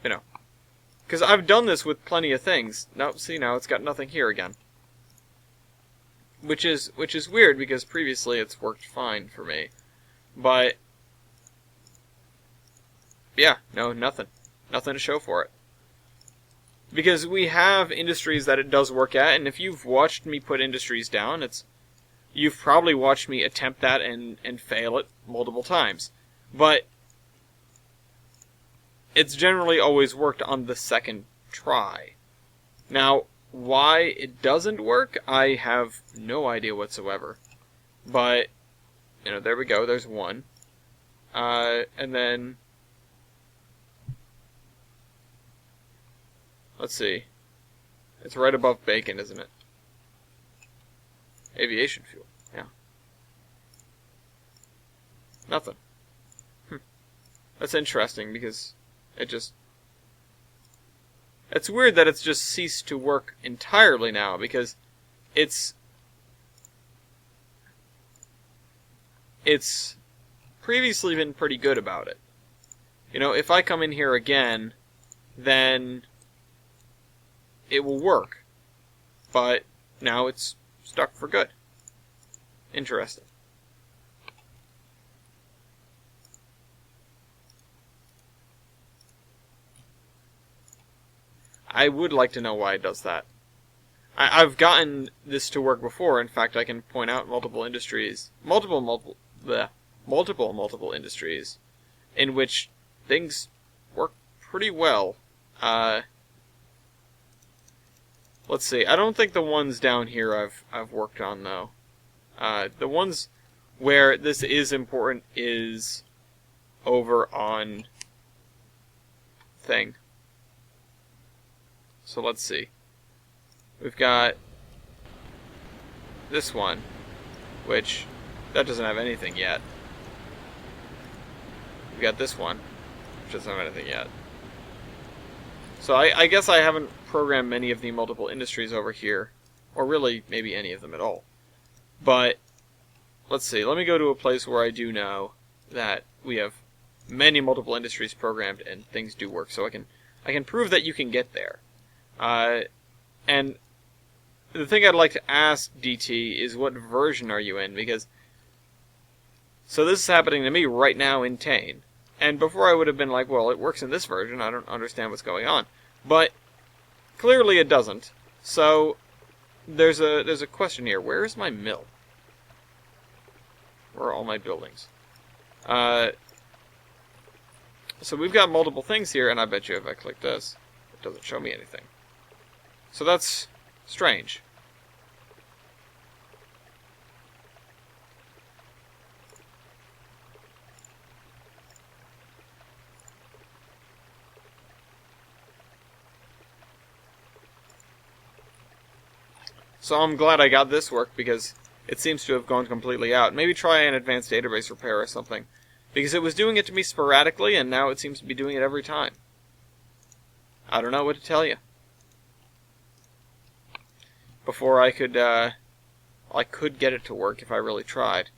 because I've done this with plenty of things. Nope, see, now it's got nothing here again. Which is weird, because previously it's worked fine for me. But yeah, no, nothing. Nothing to show for it. Because we have industries that it does work at, and if you've watched me put industries down, you've probably watched me attempt that and fail it multiple times. But it's generally always worked on the second try. Now, why it doesn't work, I have no idea whatsoever. But, there we go, there's one. And then, let's see. It's right above bacon, isn't it? Aviation fuel, yeah. Nothing. That's interesting, because it's weird that it's just ceased to work entirely now, because it's previously been pretty good about it. If I come in here again, then it will work. But now it's stuck for good. Interesting. I would like to know why it does that. I've gotten this to work before. In fact, I can point out multiple industries, multiple industries, in which things work pretty well. Let's see. I don't think the ones down here I've worked on, though. The ones where this is important is over on thing. So let's see. We've got this one, which that doesn't have anything yet. We've got this one, which doesn't have anything yet. So I guess I haven't programmed many of the multiple industries over here, or really maybe any of them at all. But let's see. Let me go to a place where I do know that we have many multiple industries programmed and things do work, so I can prove that you can get there. And the thing I'd like to ask DT is, what version are you in? Because, so this is happening to me right now in Tane. And before I would have been like, well, it works in this version, I don't understand what's going on. But clearly it doesn't. So there's a question here. Where is my mill? Where are all my buildings? So we've got multiple things here, and I bet you if I click this, it doesn't show me anything. So that's strange. So I'm glad I got this work, because it seems to have gone completely out. Maybe try an advanced database repair or something. Because it was doing it to me sporadically, and now it seems to be doing it every time. I don't know what to tell you. Before I could get it to work if I really tried.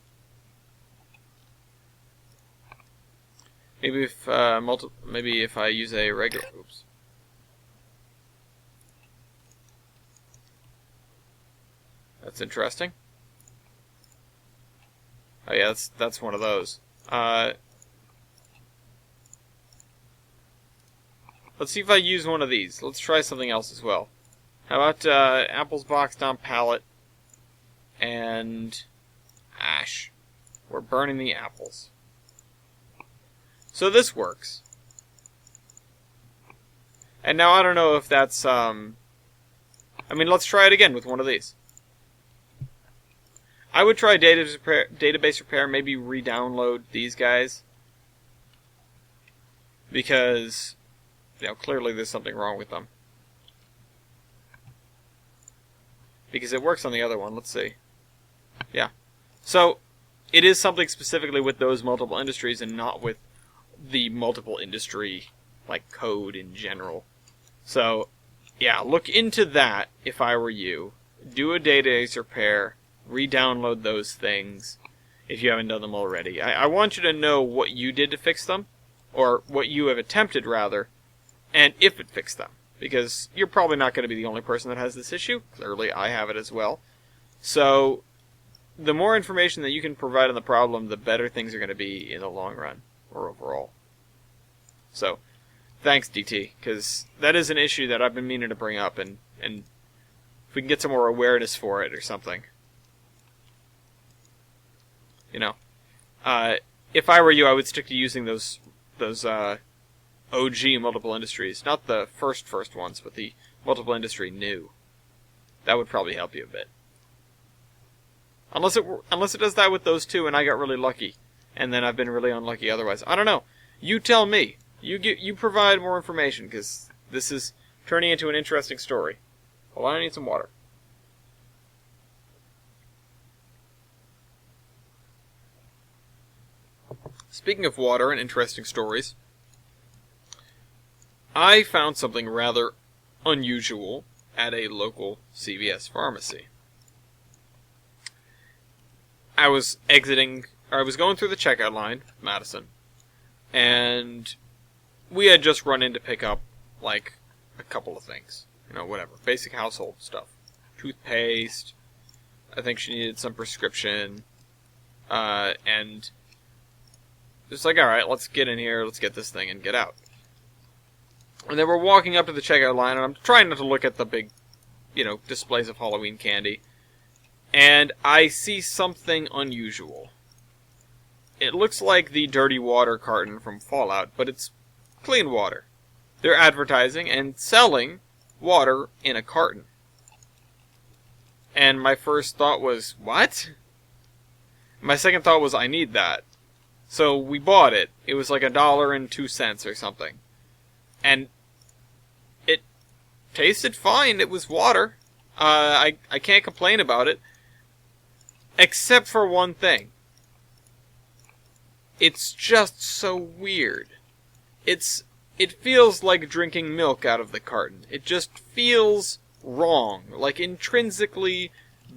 Maybe if I use a regular... Oops. That's interesting. Oh yeah, that's one of those. Let's see if I use one of these. Let's try something else as well. How about apples boxed on pallet and ash? We're burning the apples. So this works. And now I don't know if that's I mean, let's try it again with one of these. I would try database repair, maybe re-download these guys. Because, you know, clearly there's something wrong with them. Because it works on the other one, let's see. Yeah. So, it is something specifically with those multiple industries and not with the multiple industry, like, code in general. So, yeah, look into that if I were you. Do a database repair. Re-download those things if you haven't done them already. I want you to know what you did to fix them, or what you have attempted, rather, and if it fixed them. Because you're probably not going to be the only person that has this issue. Clearly, I have it as well. So, the more information that you can provide on the problem, the better things are going to be in the long run, or overall. So, thanks, DT, because that is an issue that I've been meaning to bring up, and if we can get some more awareness for it or something. You know, if I were you, I would stick to using those OG multiple industries, not the first ones, but the multiple industry new. That would probably help you a bit. Unless it does that with those two, and I got really lucky, and then I've been really unlucky otherwise. I don't know. You tell me. You provide more information, because this is turning into an interesting story. Well, I need some water. Speaking of water and interesting stories, I found something rather unusual at a local CVS pharmacy. I was going through the checkout line, Madison, and we had just run in to pick up, like, a couple of things. You know, whatever. Basic household stuff. Toothpaste. I think she needed some prescription. And just like, alright, let's get in here, let's get this thing and get out. And then we're walking up to the checkout line, and I'm trying not to look at the big, you know, displays of Halloween candy. And I see something unusual. It looks like the dirty water carton from Fallout, but it's clean water. They're advertising and selling water in a carton. And my first thought was, what? My second thought was, I need that. So we bought it. It was like $1.02 or something. And it tasted fine. It was water. I can't complain about it. Except for one thing. It's just so weird. It feels like drinking milk out of the carton. It just feels wrong. Like intrinsically,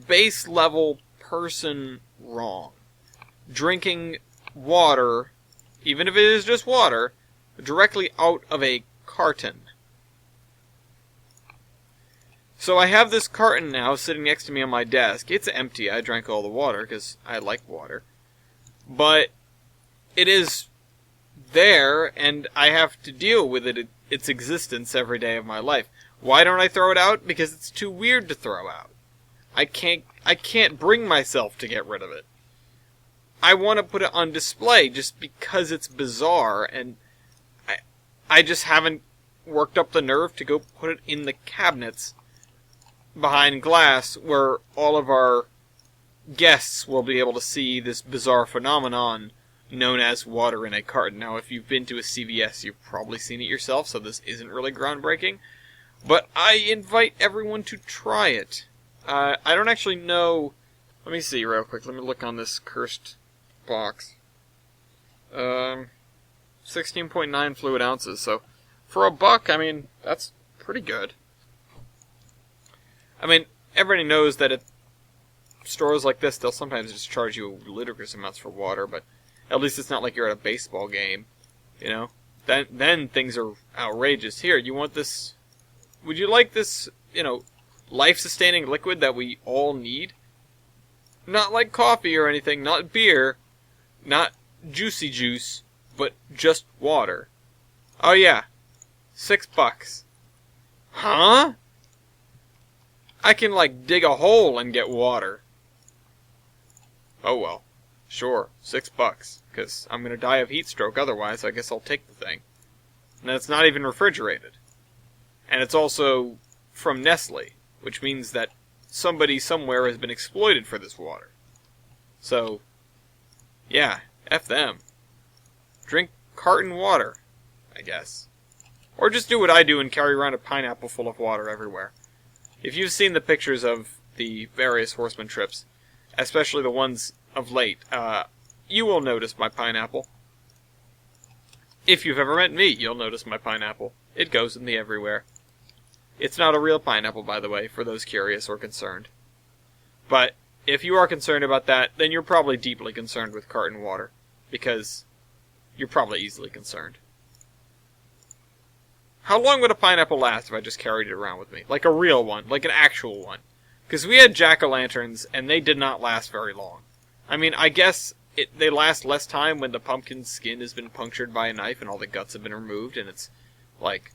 base level person wrong. Drinking water, even if it is just water, directly out of a carton. So I have this carton now sitting next to me on my desk. It's empty. I drank all the water because I like water. But it is there, and I have to deal with its existence every day of my life. Why don't I throw it out? Because it's too weird to throw out. I can't bring myself to get rid of it. I want to put it on display just because it's bizarre, and I just haven't worked up the nerve to go put it in the cabinets behind glass where all of our guests will be able to see this bizarre phenomenon known as water in a carton. Now, if you've been to a CVS, you've probably seen it yourself, so this isn't really groundbreaking. But I invite everyone to try it. I don't actually know. Let me see real quick. Let me look on this cursed box. 16.9 fluid ounces. So, for $1, I mean, that's pretty good. I mean, everybody knows that at stores like this, they'll sometimes just charge you ludicrous amounts for water, but at least it's not like you're at a baseball game, you know? Then things are outrageous. Here, you want this... Would you like this, you know, life-sustaining liquid that we all need? Not like coffee or anything, not beer, not juicy juice, but just water. Oh yeah, $6. Huh? I can, like, dig a hole and get water. Oh well. Sure, $6. Because I'm gonna die of heat stroke otherwise, I guess I'll take the thing. And it's not even refrigerated. And it's also from Nestle, which means that somebody somewhere has been exploited for this water. So, yeah, F them. Drink carton water, I guess. Or just do what I do and carry around a pineapple full of water everywhere. If you've seen the pictures of the various Horseman trips, especially the ones of late, you will notice my pineapple. If you've ever met me, you'll notice my pineapple. It goes in the everywhere. It's not a real pineapple, by the way, for those curious or concerned. But if you are concerned about that, then you're probably deeply concerned with carton water, because you're probably easily concerned. How long would a pineapple last if I just carried it around with me? Like a real one, like an actual one. Because we had jack-o'-lanterns, and they did not last very long. I mean, I guess they last less time when the pumpkin's skin has been punctured by a knife and all the guts have been removed, and it's, like,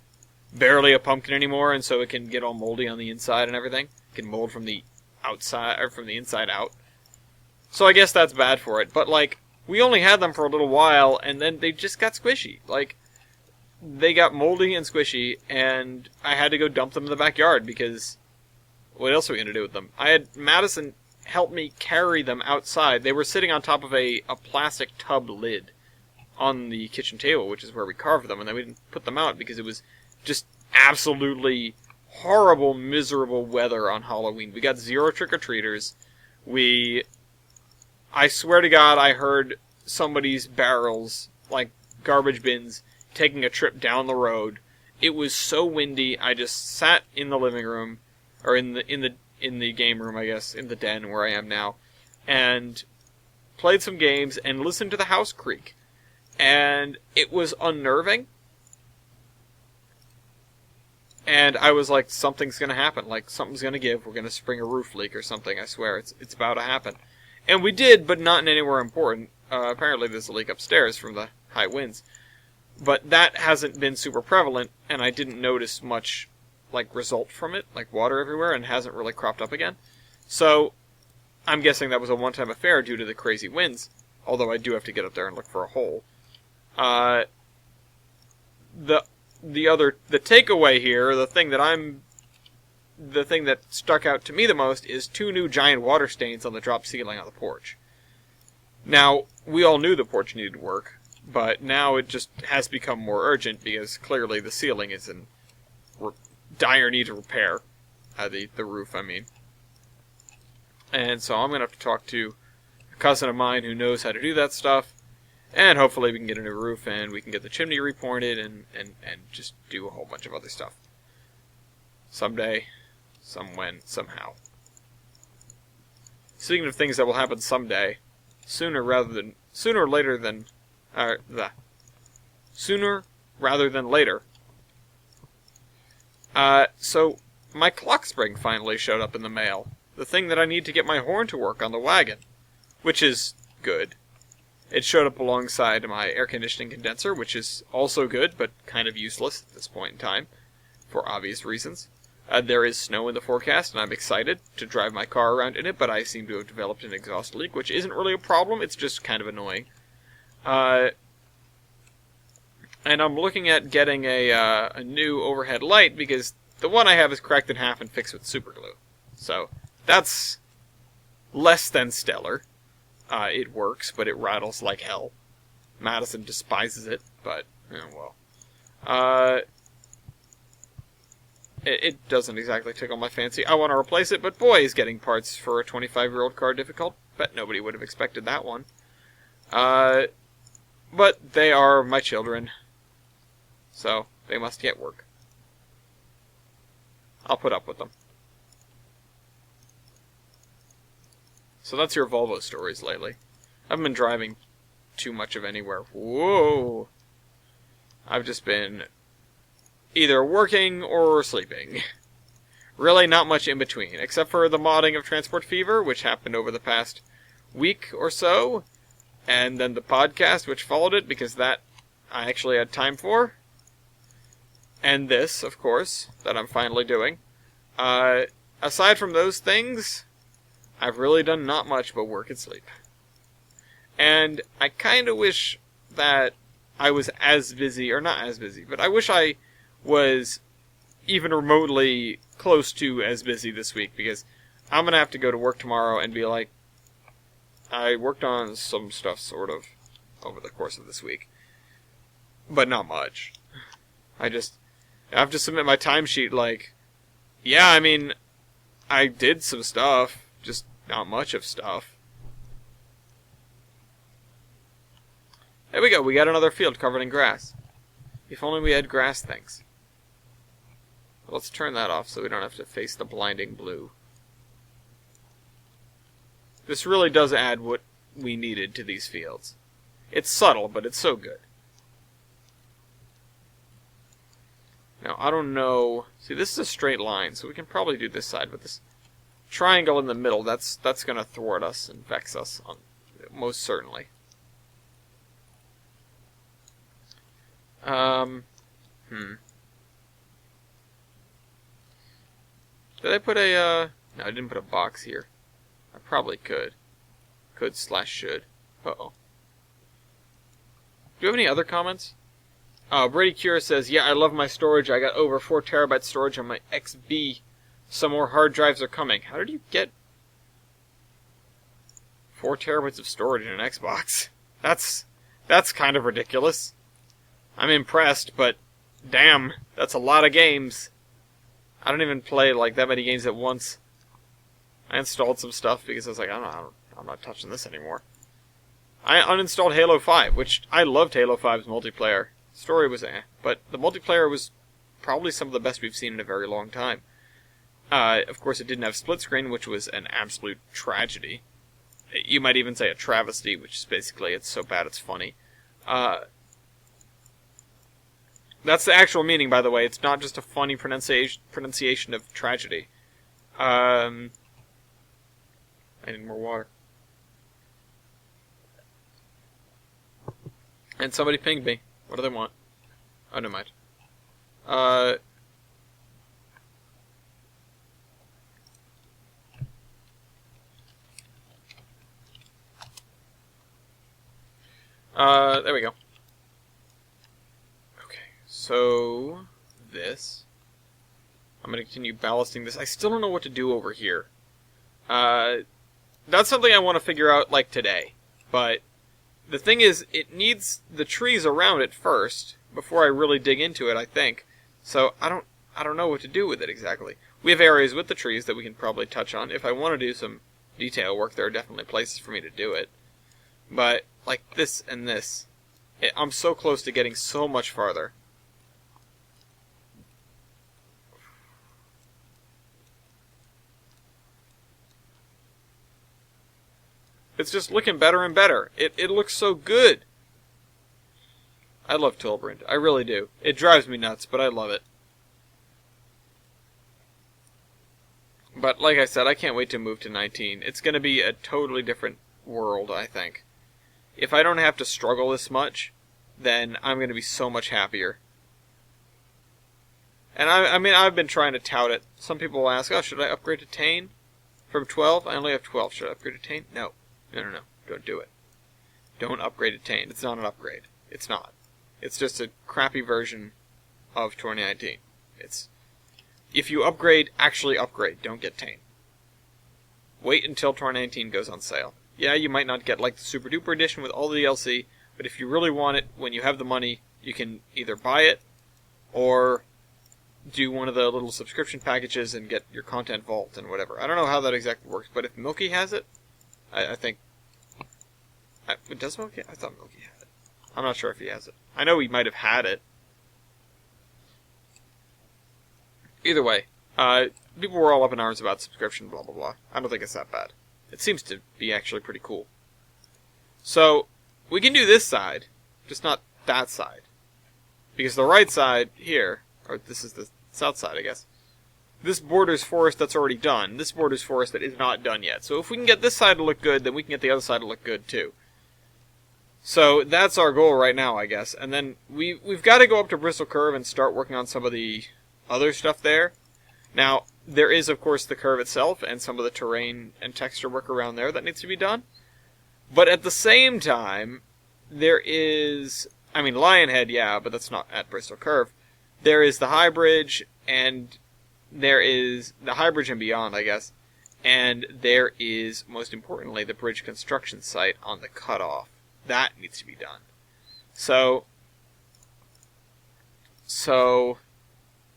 barely a pumpkin anymore, and so it can get all moldy on the inside and everything. It can mold from the outside, or from the inside out. So I guess that's bad for it. But, like, we only had them for a little while, and then they just got squishy. Like, they got moldy and squishy, and I had to go dump them in the backyard, because what else are we going to do with them? I had Madison help me carry them outside. They were sitting on top of a plastic tub lid on the kitchen table, which is where we carved them, and then we didn't put them out because it was just absolutely horrible, miserable weather on Halloween. We got 0 trick-or-treaters. I swear to God, I heard somebody's barrels, like garbage bins, taking a trip down the road. It was so windy, I just sat in the living room, or in the game room, I guess, in the den where I am now, and played some games and listened to the house creak. And it was unnerving. And I was like, something's going to happen. Like, something's going to give. We're going to spring a roof leak or something. I swear, it's about to happen. And we did, but not in anywhere important. Apparently there's a leak upstairs from the high winds. But that hasn't been super prevalent, and I didn't notice much, like, result from it, like water everywhere, and hasn't really cropped up again. So, I'm guessing that was a one-time affair due to the crazy winds, although I do have to get up there and look for a hole. The takeaway here, the thing that stuck out to me the most is 2 new giant water stains on the drop ceiling on the porch. Now, we all knew the porch needed work, but now it just has become more urgent because clearly the ceiling is in dire need of repair. The roof, I mean. And so I'm going to have to talk to a cousin of mine who knows how to do that stuff, and hopefully we can get a new roof and we can get the chimney repointed and just do a whole bunch of other stuff. Someday, somewhen, somehow. Speaking of things that will happen someday, sooner rather than later. So my clock spring finally showed up in the mail. The thing that I need to get my horn to work on the wagon. Which is good. It showed up alongside my air conditioning condenser, which is also good, but kind of useless at this point in time, for obvious reasons. There is snow in the forecast, and I'm excited to drive my car around in it, but I seem to have developed an exhaust leak, which isn't really a problem, it's just kind of annoying. And I'm looking at getting a new overhead light, because the one I have is cracked in half and fixed with super glue. So, that's less than stellar. It works, but it rattles like hell. Madison despises it, but, well. It doesn't exactly tickle my fancy. I want to replace it, but boy, is getting parts for a 25-year-old car difficult. Bet nobody would have expected that one. But they are my children, so they must get work. I'll put up with them. So that's your Volvo stories lately. I haven't been driving too much of anywhere. Whoa! I've just been either working or sleeping. Really not much in between, except for the modding of Transport Fever, which happened over the past week or so, and then the podcast, which followed it, because that I actually had time for. And this, of course, that I'm finally doing. Aside from those things, I've really done not much but work and sleep. And I kind of wish that I was as busy, or not as busy, but I wish I was even remotely close to as busy this week, because I'm going to have to go to work tomorrow and be like, I worked on some stuff, sort of, over the course of this week. But not much. I have to submit my timesheet like, yeah, I mean, I did some stuff, just not much of stuff. There we go, we got another field covered in grass. If only we had grass things. Let's turn that off so we don't have to face the blinding blue. This really does add what we needed to these fields. It's subtle, but it's so good. Now, I don't know... See, this is a straight line, so we can probably do this side, but this triangle in the middle, that's going to thwart us and vex us, most certainly. Did I put a, no, I didn't put a box here. I probably could. Could/should. Uh-oh. Do you have any other comments? Brady Cure says, yeah, I love my storage. I got over 4 terabyte storage on my XB. Some more hard drives are coming. How did you get 4 terabytes of storage in an Xbox? That's kind of ridiculous. I'm impressed, but damn, that's a lot of games. I don't even play like that many games at once. I installed some stuff because I was like, I'm not touching this anymore. I uninstalled Halo 5, which I loved Halo 5's multiplayer. Story was but the multiplayer was probably some of the best we've seen in a very long time. Of course, it didn't have split screen, which was an absolute tragedy. You might even say a travesty, which is basically it's so bad it's funny. That's the actual meaning, by the way. It's not just a funny pronunciation of tragedy. I need more water. And somebody pinged me. What do they want? Oh, never mind. There we go. Okay, so this. I'm going to continue ballasting this. I still don't know what to do over here. That's something I want to figure out, like, today. But the thing is, it needs the trees around it first, before I really dig into it, I think. So, I don't know what to do with it exactly. We have areas with the trees that we can probably touch on. If I want to do some detail work, there are definitely places for me to do it. But, like this and this, I'm so close to getting so much farther. It's just looking better and better. It looks so good. I love Tilbrand. I really do. It drives me nuts, but I love it. But like I said, I can't wait to move to 19. It's going to be a totally different world, I think. If I don't have to struggle this much, then I'm going to be so much happier. And I mean, I've been trying to tout it. Some people will ask, oh, should I upgrade to Tane? From 12? I only have 12. Should I upgrade to Tane? No. No. Don't do it. Don't upgrade to Tane. It's not an upgrade. It's not. It's just a crappy version of 2019. If you upgrade, actually upgrade. Don't get Tane. Wait until 2019 goes on sale. Yeah, you might not get like the Super Duper Edition with all the DLC, but if you really want it, when you have the money, you can either buy it, or do one of the little subscription packages and get your content vault and whatever. I don't know how that exactly works, but if Milky has it, I think... does Milky? I thought Milky had it. I'm not sure if he has it. I know he might have had it. Either way, people were all up in arms about subscription, blah, blah, blah. I don't think it's that bad. It seems to be actually pretty cool. So, we can do this side, just not that side. Because the right side here, or this is the south side, I guess, this borders forest that's already done. This borders forest that is not done yet. So if we can get this side to look good, then we can get the other side to look good too. So that's our goal right now, I guess. And then we've got to go up to Bristol Curve and start working on some of the other stuff there. Now, there is, of course, the curve itself and some of the terrain and texture work around there that needs to be done. But at the same time, there is... I mean, Lionhead, yeah, but that's not at Bristol Curve. There is the High Bridge, and there is the High Bridge and beyond, I guess. And there is, most importantly, the bridge construction site on the cutoff. That needs to be done. So,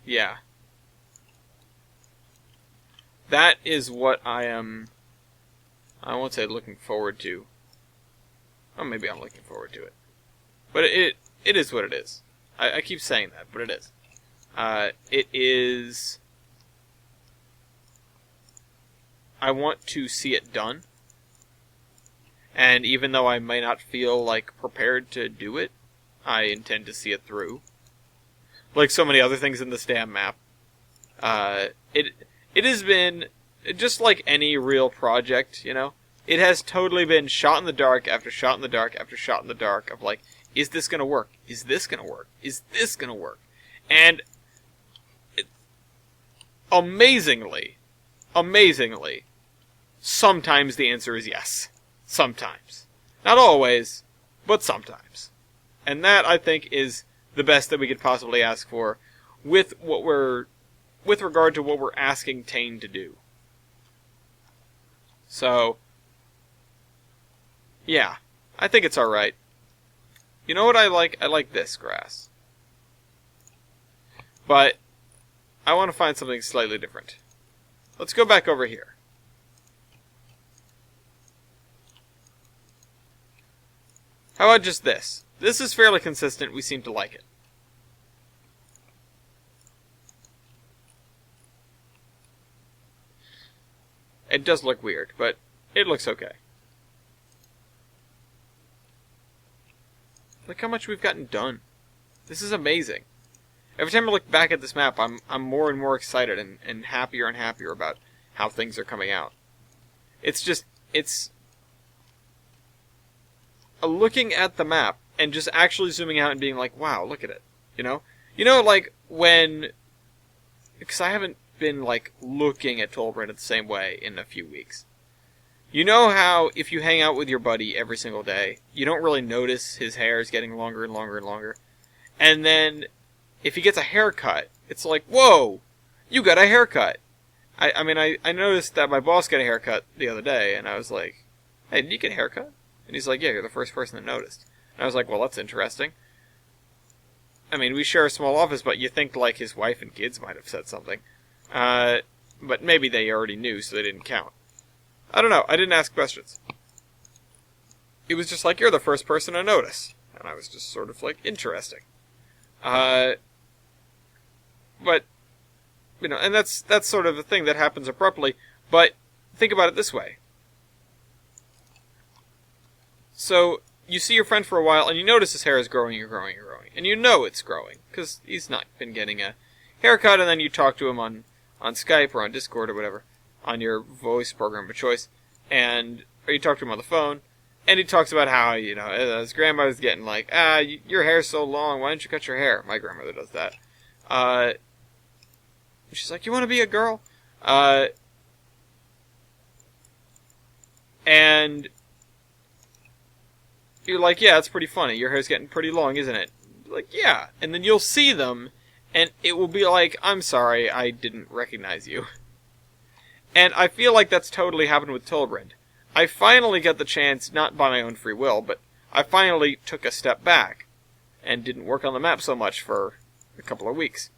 yeah. That is what I am, I won't say looking forward to. Oh, maybe I'm looking forward to it. But it is what it is. I keep saying that, but it is. It is... I want to see it done. And even though I may not feel like prepared to do it, I intend to see it through. Like so many other things in this damn map. It has been, just like any real project, you know, it has totally been shot in the dark after shot in the dark after shot in the dark of like, is this going to work? Is this going to work? Is this going to work? And amazingly, sometimes the answer is yes. Sometimes. Not always, but sometimes. And that, I think, is the best that we could possibly ask for with regard to what we're asking Tane to do. So, yeah, I think it's alright. You know what I like? I like this grass. But I want to find something slightly different. Let's go back over here. How about just this? This is fairly consistent. We seem to like it. It does look weird, but it looks okay. Look how much we've gotten done. This is amazing. Every time I look back at this map, I'm more and more excited and happier and happier about how things are coming out. It's looking at the map and just actually zooming out and being like, wow, look at it. You know, like when, because I haven't been like looking at Tolbrand the same way in a few weeks. You know how if you hang out with your buddy every single day, you don't really notice his hair is getting longer and longer and longer. And then if he gets a haircut, it's like, whoa, you got a haircut. I mean, I noticed that my boss got a haircut the other day, and I was like, hey, did you get a haircut? And he's like, yeah, you're the first person that noticed. And I was like, well, that's interesting. I mean, we share a small office, but you think, like, his wife and kids might have said something. But maybe they already knew, so they didn't count. I don't know. I didn't ask questions. It was just like, you're the first person to notice. And I was just sort of like, interesting. But, you know, and that's sort of a thing that happens abruptly. But think about it this way. So, you see your friend for a while, and you notice his hair is growing and growing and growing. And you know it's growing, because he's not been getting a haircut, and then you talk to him on Skype or on Discord or whatever, on your voice program of choice, or you talk to him on the phone, and he talks about how, you know, his grandmother's getting like, your hair's so long, why don't you cut your hair? My grandmother does that. She's like, you want to be a girl? And you're like, yeah, it's pretty funny. Your hair's getting pretty long, isn't it? Like, yeah. And then you'll see them, and it will be like, I'm sorry, I didn't recognize you. And I feel like that's totally happened with Tolbrand. I finally got the chance, not by my own free will, but I finally took a step back and didn't work on the map so much for a couple of weeks.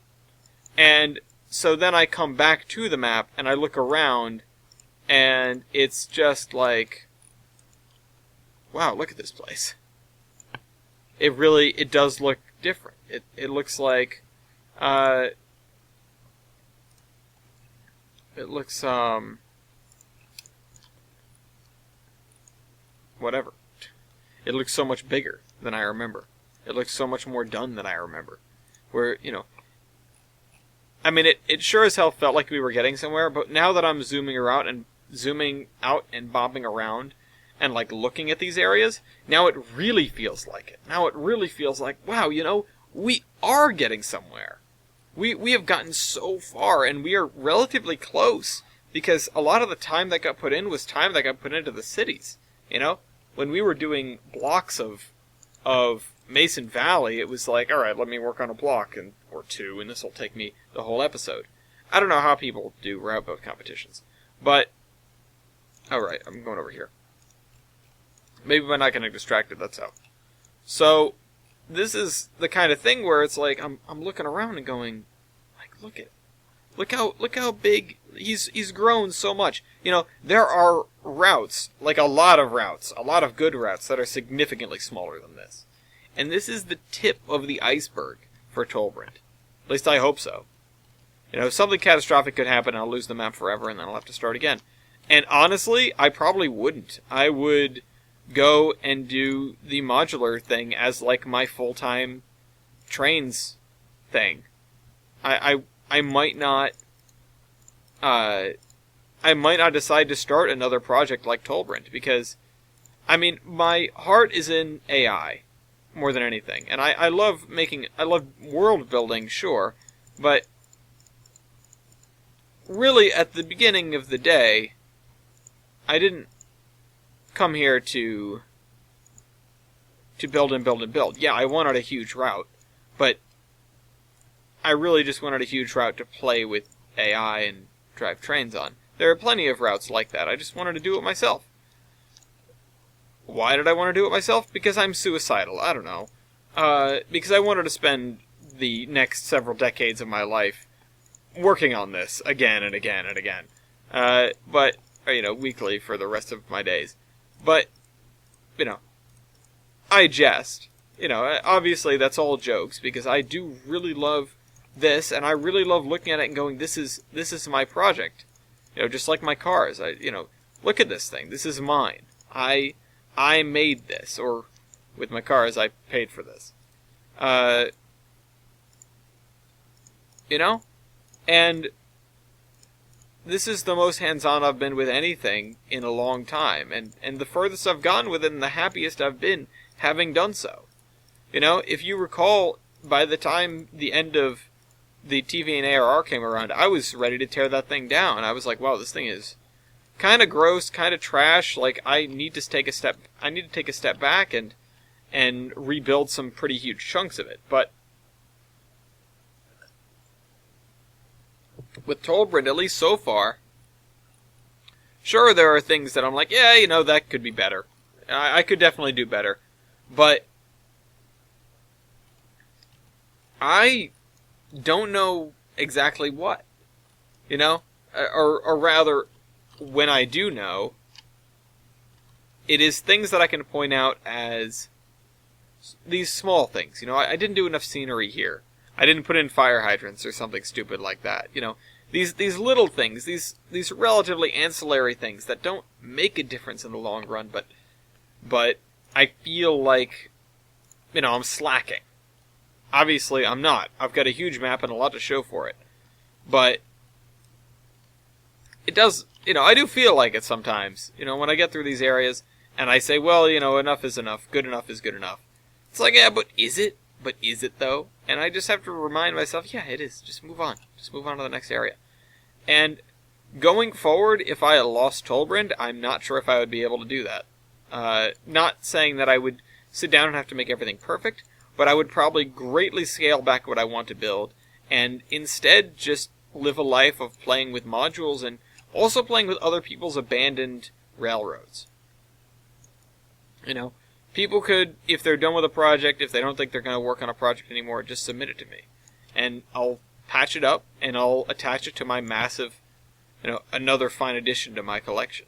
And so then I come back to the map and I look around, and it's just like, wow, look at this place. It does look different. It looks like, it looks, whatever. It looks so much bigger than I remember. It looks so much more done than I remember. Where, I mean, it sure as hell felt like we were getting somewhere, but now that I'm zooming out and bobbing around and, like, looking at these areas, now it really feels like it. Now it really feels like, wow, we are getting somewhere. We have gotten so far, and we are relatively close, because a lot of the time that got put in was time that got put into the cities, When we were doing blocks of Mason Valley, it was like, alright, let me work on a block or two, and this will take me the whole episode. I don't know how people do route boat competitions, but, alright, I'm going over here. Maybe by not getting distracted, that's how. So, this is the kind of thing where it's like, I'm looking around and going, like, look at it. Look how big he's grown so much. There are routes, like a lot of good routes that are significantly smaller than this. And this is the tip of the iceberg for Tolbrand. At least I hope so. Something catastrophic could happen and I'll lose the map forever and then I'll have to start again. And honestly, I probably wouldn't. I would go and do the modular thing as like my full-time trains thing. I might not decide to start another project like Tolbrand because, I mean, my heart is in AI more than anything, and I love world building, sure, but really at the beginning of the day, I didn't come here to build and build and build. Yeah, I wanted a huge route, but I really just wanted a huge route to play with AI and drive trains on. There are plenty of routes like that. I just wanted to do it myself. Why did I want to do it myself? Because I'm suicidal. I don't know. Because I wanted to spend the next several decades of my life working on this again and again and again. But, weekly for the rest of my days. But, I jest. Obviously that's all jokes, because I do really love this, and I really love looking at it and going, this is my project. Just like my cars. Look at this thing. This is mine. I made this, or with my cars, I paid for this. And this is the most hands-on I've been with anything in a long time, and the furthest I've gone with it, and the happiest I've been having done so. If you recall, by the time the end of the TV and ARR came around, I was ready to tear that thing down. I was like, wow, this thing is kind of gross, kind of trash. Like, I need to take a step back and rebuild some pretty huge chunks of it. But with Tolbrand, at least so far, sure, there are things that I'm like, yeah, that could be better. I could definitely do better. But I don't know exactly what. Or rather, when I do know, it is things that I can point out as these small things. I didn't do enough scenery here. I didn't put in fire hydrants or something stupid like that. These little things, these relatively ancillary things that don't make a difference in the long run, but I feel like, I'm slacking. Obviously, I'm not. I've got a huge map and a lot to show for it. But it does, I do feel like it sometimes. When I get through these areas and I say, well, enough is enough. Good enough is good enough. It's like, yeah, but is it? But is it, though? And I just have to remind myself, yeah, it is. Just move on. Just move on to the next area. And going forward, if I had lost Tolbrand, I'm not sure if I would be able to do that. Not saying that I would sit down and have to make everything perfect, but I would probably greatly scale back what I want to build, and instead just live a life of playing with modules and also playing with other people's abandoned railroads. People could, if they're done with a project, if they don't think they're going to work on a project anymore, just submit it to me. And I'll patch it up, and I'll attach it to my massive, another fine addition to my collection.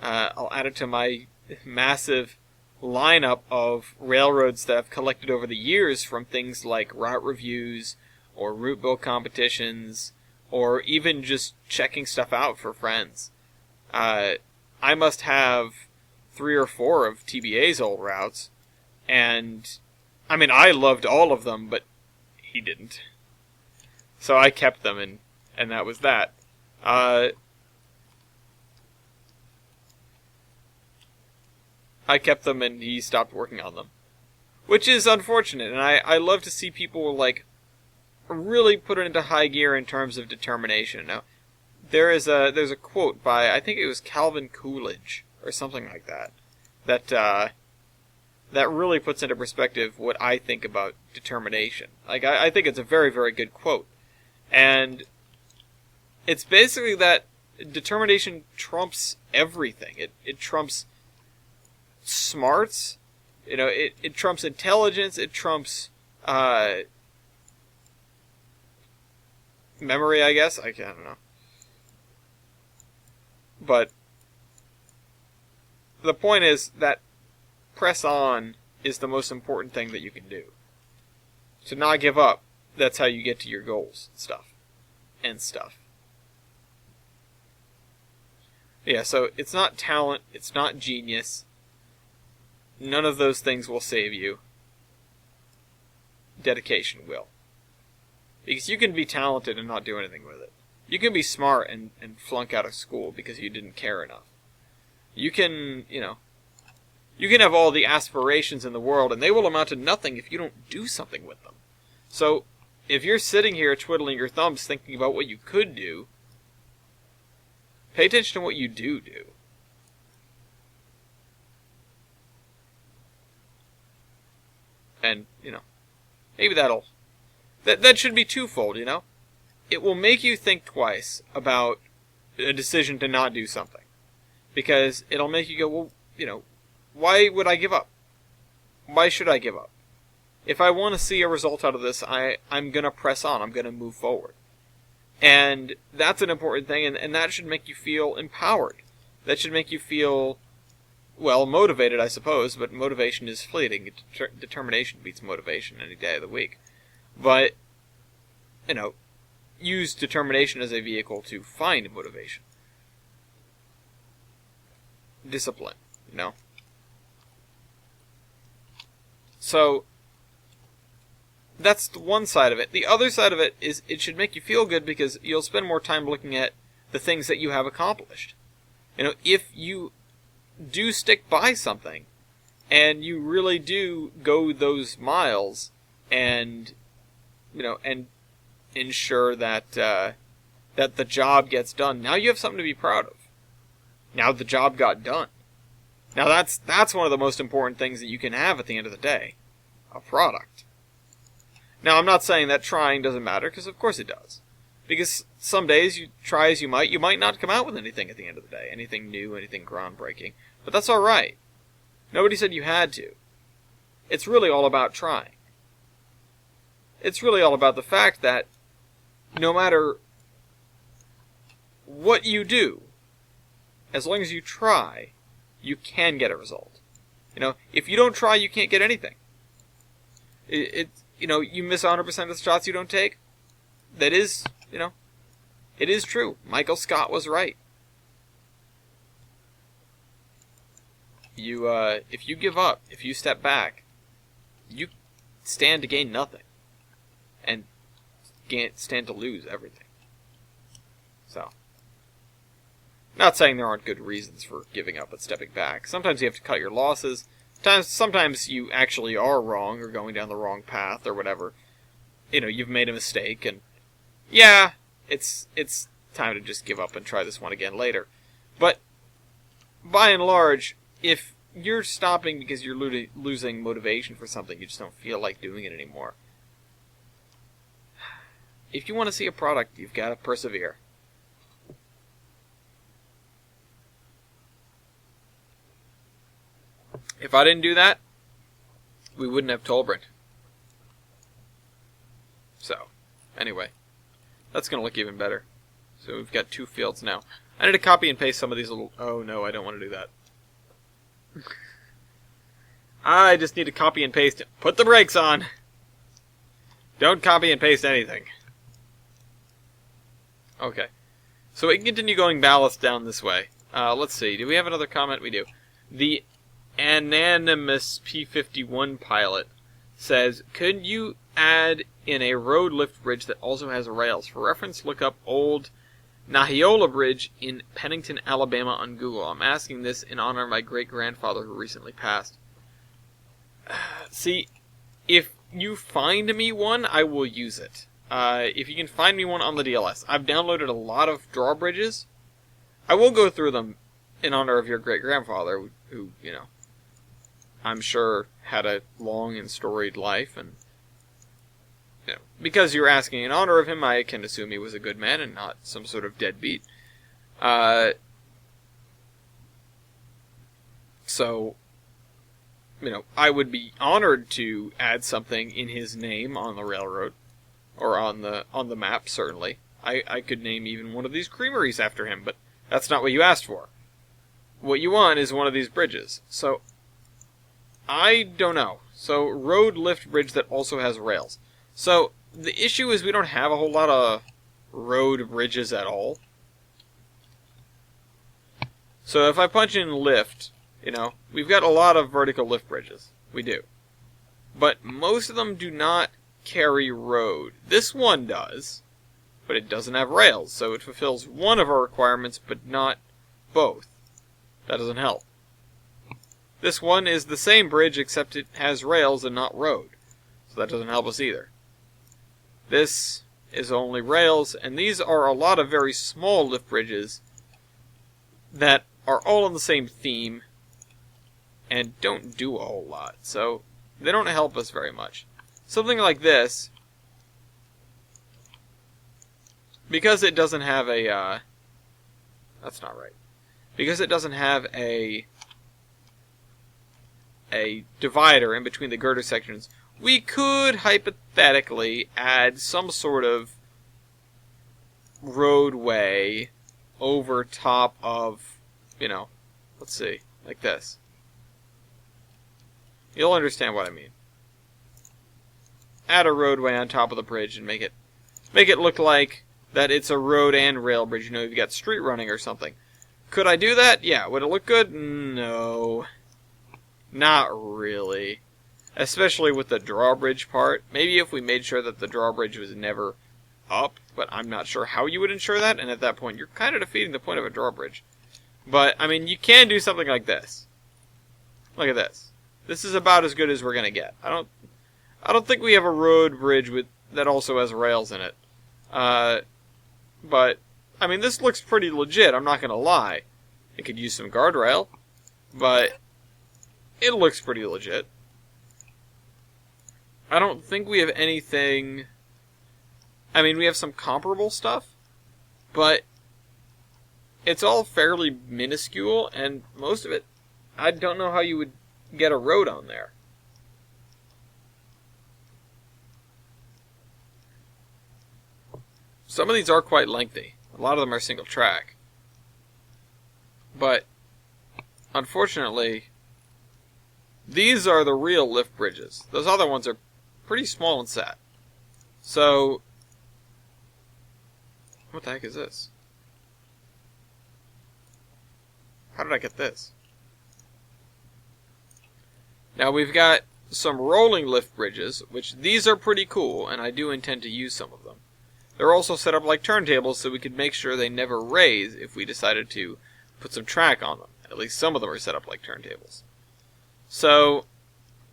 I'll add it to my massive lineup of railroads that I've collected over the years from things like route reviews or route build competitions or even just checking stuff out for friends. I must have 3 or 4 of TBA's old routes, and I mean, I loved all of them, but he didn't. So I kept them, and that was that. I kept them, and he stopped working on them, which is unfortunate. And I love to see people like really put it into high gear in terms of determination. Now, there's a quote by, I think it was Calvin Coolidge or something like that, that really puts into perspective what I think about determination. Like I think it's a very, very good quote, and it's basically that determination trumps everything. It trumps smarts, it trumps intelligence, it trumps memory, I guess. I don't know. But the point is that press on is the most important thing that you can do. To not give up, that's how you get to your goals and stuff. Yeah, so it's not talent, it's not genius. None of those things will save you. Dedication will. Because you can be talented and not do anything with it. You can be smart and flunk out of school because you didn't care enough. You can, you can have all the aspirations in the world, and they will amount to nothing if you don't do something with them. So, if you're sitting here twiddling your thumbs thinking about what you could do, pay attention to what you do. And, maybe that should be twofold, It will make you think twice about a decision to not do something. Because it'll make you go, well, why would I give up? Why should I give up? If I want to see a result out of this, I'm going to press on. I'm going to move forward. And that's an important thing, and that should make you feel empowered. That should make you feel, well, motivated, I suppose, but motivation is fleeting. Determination beats motivation any day of the week. But, use determination as a vehicle to find motivation. Discipline, So, that's the one side of it. The other side of it is it should make you feel good because you'll spend more time looking at the things that you have accomplished. If you do stick by something, and you really do go those miles, and, and ensure that that the job gets done, now you have something to be proud of. Now the job got done. Now that's one of the most important things that you can have at the end of the day. A product. Now I'm not saying that trying doesn't matter, because of course it does. Because some days, you try as you might not come out with anything at the end of the day. Anything new, anything groundbreaking. But that's alright. Nobody said you had to. It's really all about trying. It's really all about the fact that no matter what you do, as long as you try, you can get a result. If you don't try, you can't get anything. You miss 100% of the shots you don't take. That is, it is true. Michael Scott was right. If you give up, if you step back, you stand to gain nothing. And stand to lose everything. So, not saying there aren't good reasons for giving up and stepping back. Sometimes you have to cut your losses. Sometimes you actually are wrong or going down the wrong path or whatever. You've made a mistake, and yeah, it's time to just give up and try this one again later. But by and large, if you're stopping because you're losing motivation for something, you just don't feel like doing it anymore. If you want to see a product, you've got to persevere. If I didn't do that, we wouldn't have Tolbrand. So, anyway, That's going to look even better. So we've got 2 fields now. I need to copy and paste some of these little... Oh no, I don't want to do that. I just need to copy and paste. Put the brakes on! Don't copy and paste anything. Okay. So we can continue going ballast down this way. Let's see. Do we have another comment? We do. The anonymous P51 pilot says, could you add in a road lift bridge that also has rails? For reference, look up old Nahiola Bridge in Pennington, Alabama on Google. I'm asking this in honor of my great-grandfather who recently passed. See, if you find me one, I will use it. If you can find me one on the DLS. I've downloaded a lot of drawbridges. I will go through them in honor of your great-grandfather, who, you know, I'm sure had a long and storied life, and you know, because you're asking in honor of him, I can assume he was a good man and not some sort of deadbeat. So, you know, I would be honored to add something in his name on the railroad, or on the map, certainly. I could name even one of these creameries after him, but that's not what you asked for. What you want is one of these bridges. So, I don't know. So, road lift bridge that also has rails. So, the issue is we don't have a whole lot of road bridges at all. So, if I punch in lift, you know, we've got a lot of vertical lift bridges. We do. But most of them do not carry road. This one does, but it doesn't have rails, so it fulfills one of our requirements, but not both. That doesn't help. This one is the same bridge, except it has rails and not road, so that doesn't help us either. This is only rails, and these are a lot of very small lift bridges that are all on the same theme and don't do a whole lot, so they don't help us very much. Something like this, because it doesn't have a, that's not right. Because it doesn't have a divider in between the girder sections, we could hypothetically add some sort of roadway over top of, you know, let's see, like this. You'll understand what I mean. Add a roadway on top of the bridge and make it look like that it's a road and rail bridge. You know, you've got street running or something. Could I do that? Yeah. Would it look good? No. Not really. Especially with the drawbridge part. Maybe if we made sure that the drawbridge was never up, but I'm not sure how you would ensure that, and at that point you're kind of defeating the point of a drawbridge. But, I mean, you can do something like this. Look at this. This is about as good as we're going to get. I don't think we have a road bridge that also has rails in it. But, I mean, this looks pretty legit, I'm not going to lie. It could use some guardrail, but it looks pretty legit. I don't think we have anything... I mean, we have some comparable stuff, but it's all fairly minuscule, and most of it, I don't know how you would get a road on there. Some of these are quite lengthy. A lot of them are single track. But, unfortunately, these are the real lift bridges. Those other ones are pretty small and sad. So, what the heck is this? How did I get this? Now we've got some rolling lift bridges, which these are pretty cool, and I do intend to use some of them. They're also set up like turntables, so we could make sure they never raise if we decided to put some track on them. At least some of them are set up like turntables. So,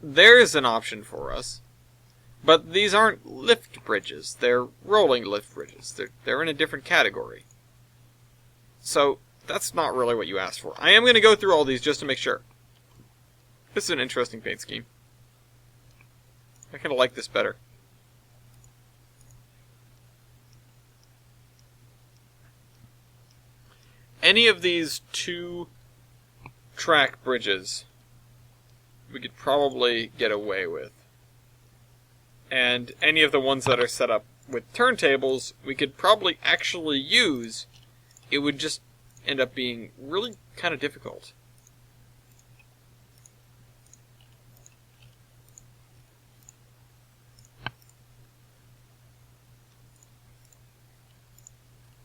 there's an option for us. But these aren't lift bridges. They're rolling lift bridges. They're in a different category. So, that's not really what you asked for. I am going to go through all these just to make sure. This is an interesting paint scheme. I kind of like this better. Any of these 2-track bridges we could probably get away with. And any of the ones that are set up with turntables, we could probably actually use, it would just end up being really kind of difficult.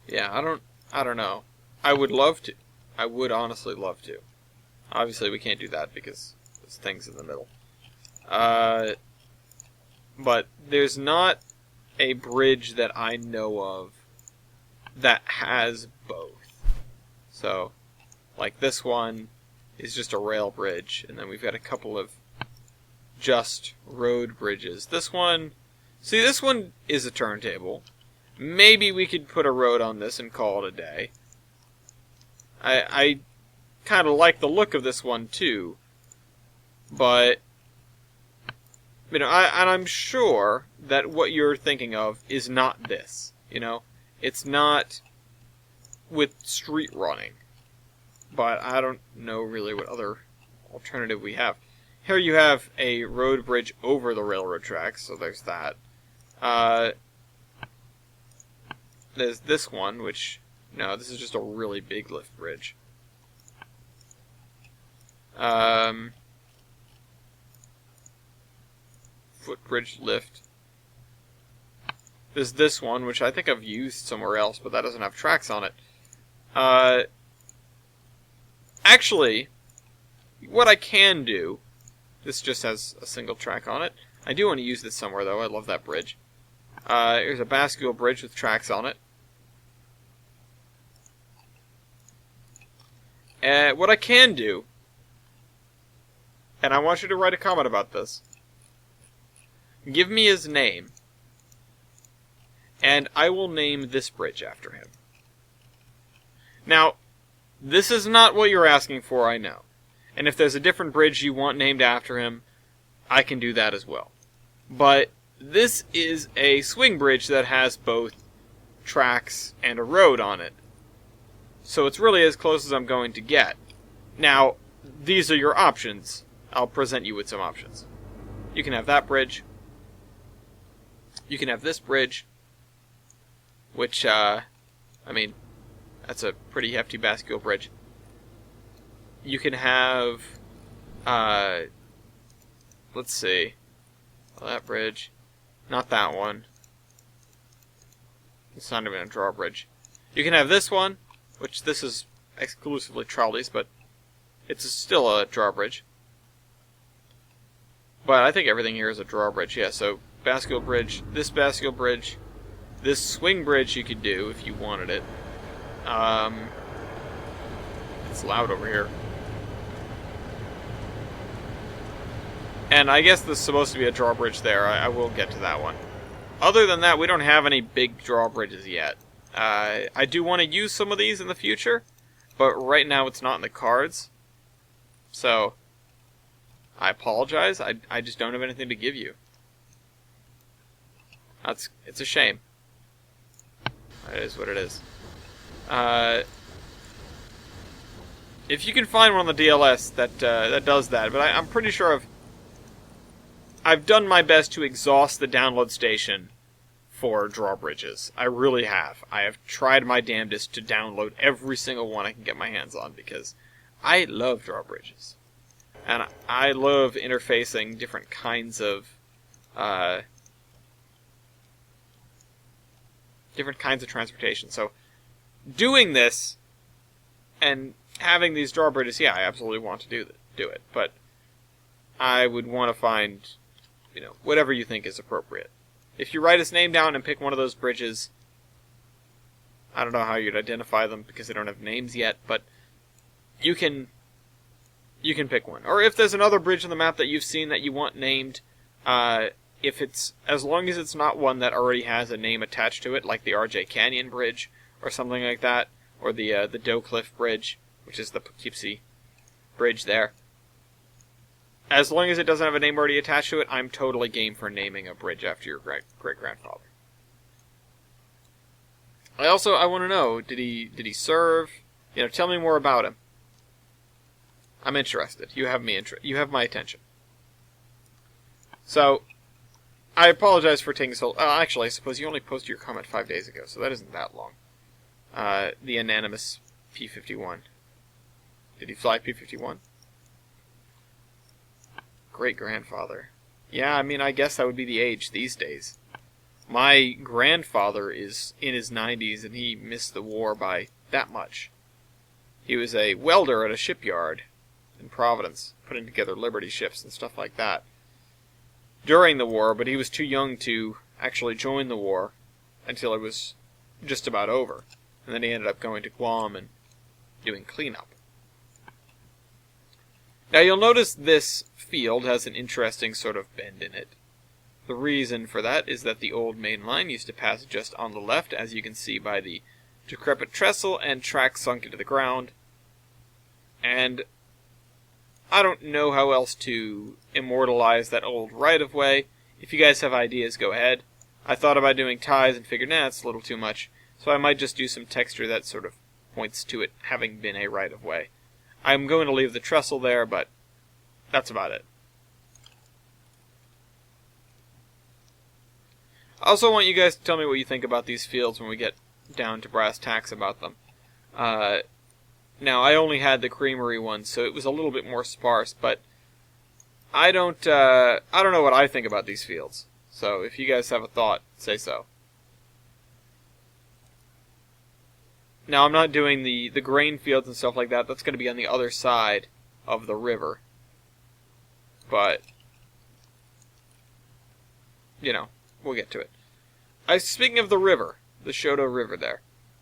Yeah, I don't know. I would love to. I would honestly love to. Obviously, we can't do that because there's things in the middle. But there's not a bridge that I know of that has both. So, like this one is just a rail bridge, and then we've got a couple of just road bridges. This one, see, this one is a turntable. Maybe we could put a road on this and call it a day. I kind of like the look of this one too, but you know, I'm sure that what you're thinking of is not this. You know, it's not with street running, but I don't know really what other alternative we have. Here you have a road bridge over the railroad tracks, so there's that. There's this one, which, no, this is just a really big lift bridge. Footbridge lift. There's this one, which I think I've used somewhere else, but that doesn't have tracks on it. Actually, what I can do, this just has a single track on it. I do want to use this somewhere, though. I love that bridge. Here's a bascule bridge with tracks on it. What I can do, and I want you to write a comment about this, give me his name, and I will name this bridge after him. Now, this is not what you're asking for, I know. And if there's a different bridge you want named after him, I can do that as well. But this is a swing bridge that has both tracks and a road on it. So it's really as close as I'm going to get. Now, these are your options. I'll present you with some options. You can have that bridge. You can have this bridge, which, I mean, that's a pretty hefty bascule bridge. You can have, let's see, that bridge, not that one. It's not even a drawbridge. You can have this one, which this is exclusively trolleys, but it's still a drawbridge. But I think everything here is a drawbridge, yeah, so bascule bridge, this swing bridge you could do if you wanted it. It's loud over here. And I guess there's supposed to be a drawbridge there. I will get to that one. Other than that, we don't have any big drawbridges yet. I do want to use some of these in the future, but right now it's not in the cards. So, I apologize. I just don't have anything to give you. It's a shame. It is what it is. If you can find one on the DLS that does that, but I'm pretty sure I've done my best to exhaust the download station for drawbridges. I really have. I have tried my damnedest to download every single one I can get my hands on because I love drawbridges. And I love interfacing different kinds of transportation. So doing this and having these drawbridges, yeah, I absolutely want to do it. But I would want to find, you know, whatever you think is appropriate. If you write his name down and pick one of those bridges, I don't know how you'd identify them because they don't have names yet, but you can pick one. Or if there's another bridge on the map that you've seen that you want named, if it's, as long as it's not one that already has a name attached to it, like the RJ Canyon Bridge or something like that, or the Doe Cliff Bridge, which is the Poughkeepsie Bridge there. As long as it doesn't have a name already attached to it, I'm totally game for naming a bridge after your great-grandfather. I want to know, did he serve? You know, tell me more about him. I'm interested. You have my attention. So, I apologize for taking so... actually, I suppose you only posted your comment 5 days ago, so that isn't that long. The anonymous P-51. Did he fly P-51? Great-grandfather. Yeah, I mean, I guess that would be the age these days. My grandfather is in his 90s, and he missed the war by that much. He was a welder at a shipyard in Providence, putting together Liberty ships and stuff like that during the war, but he was too young to actually join the war until it was just about over. And then he ended up going to Guam and doing cleanup. Now you'll notice this field has an interesting sort of bend in it. The reason for that is that the old main line used to pass just on the left, as you can see by the decrepit trestle and track sunk into the ground. And I don't know how else to immortalize that old right-of-way. If you guys have ideas, go ahead. I thought about doing ties and figured, nah, it's a little too much. So I might just do some texture that sort of points to it having been a right-of-way. I'm going to leave the trestle there, but that's about it. I also want you guys to tell me what you think about these fields when we get down to brass tacks about them. Now, I only had the creamery one, so it was a little bit more sparse, but I don't know what I think about these fields. So if you guys have a thought, say so. Now, I'm not doing the grain fields and stuff like that. That's going to be on the other side of the river. But, you know, we'll get to it. Speaking of the river, the Shoto River there,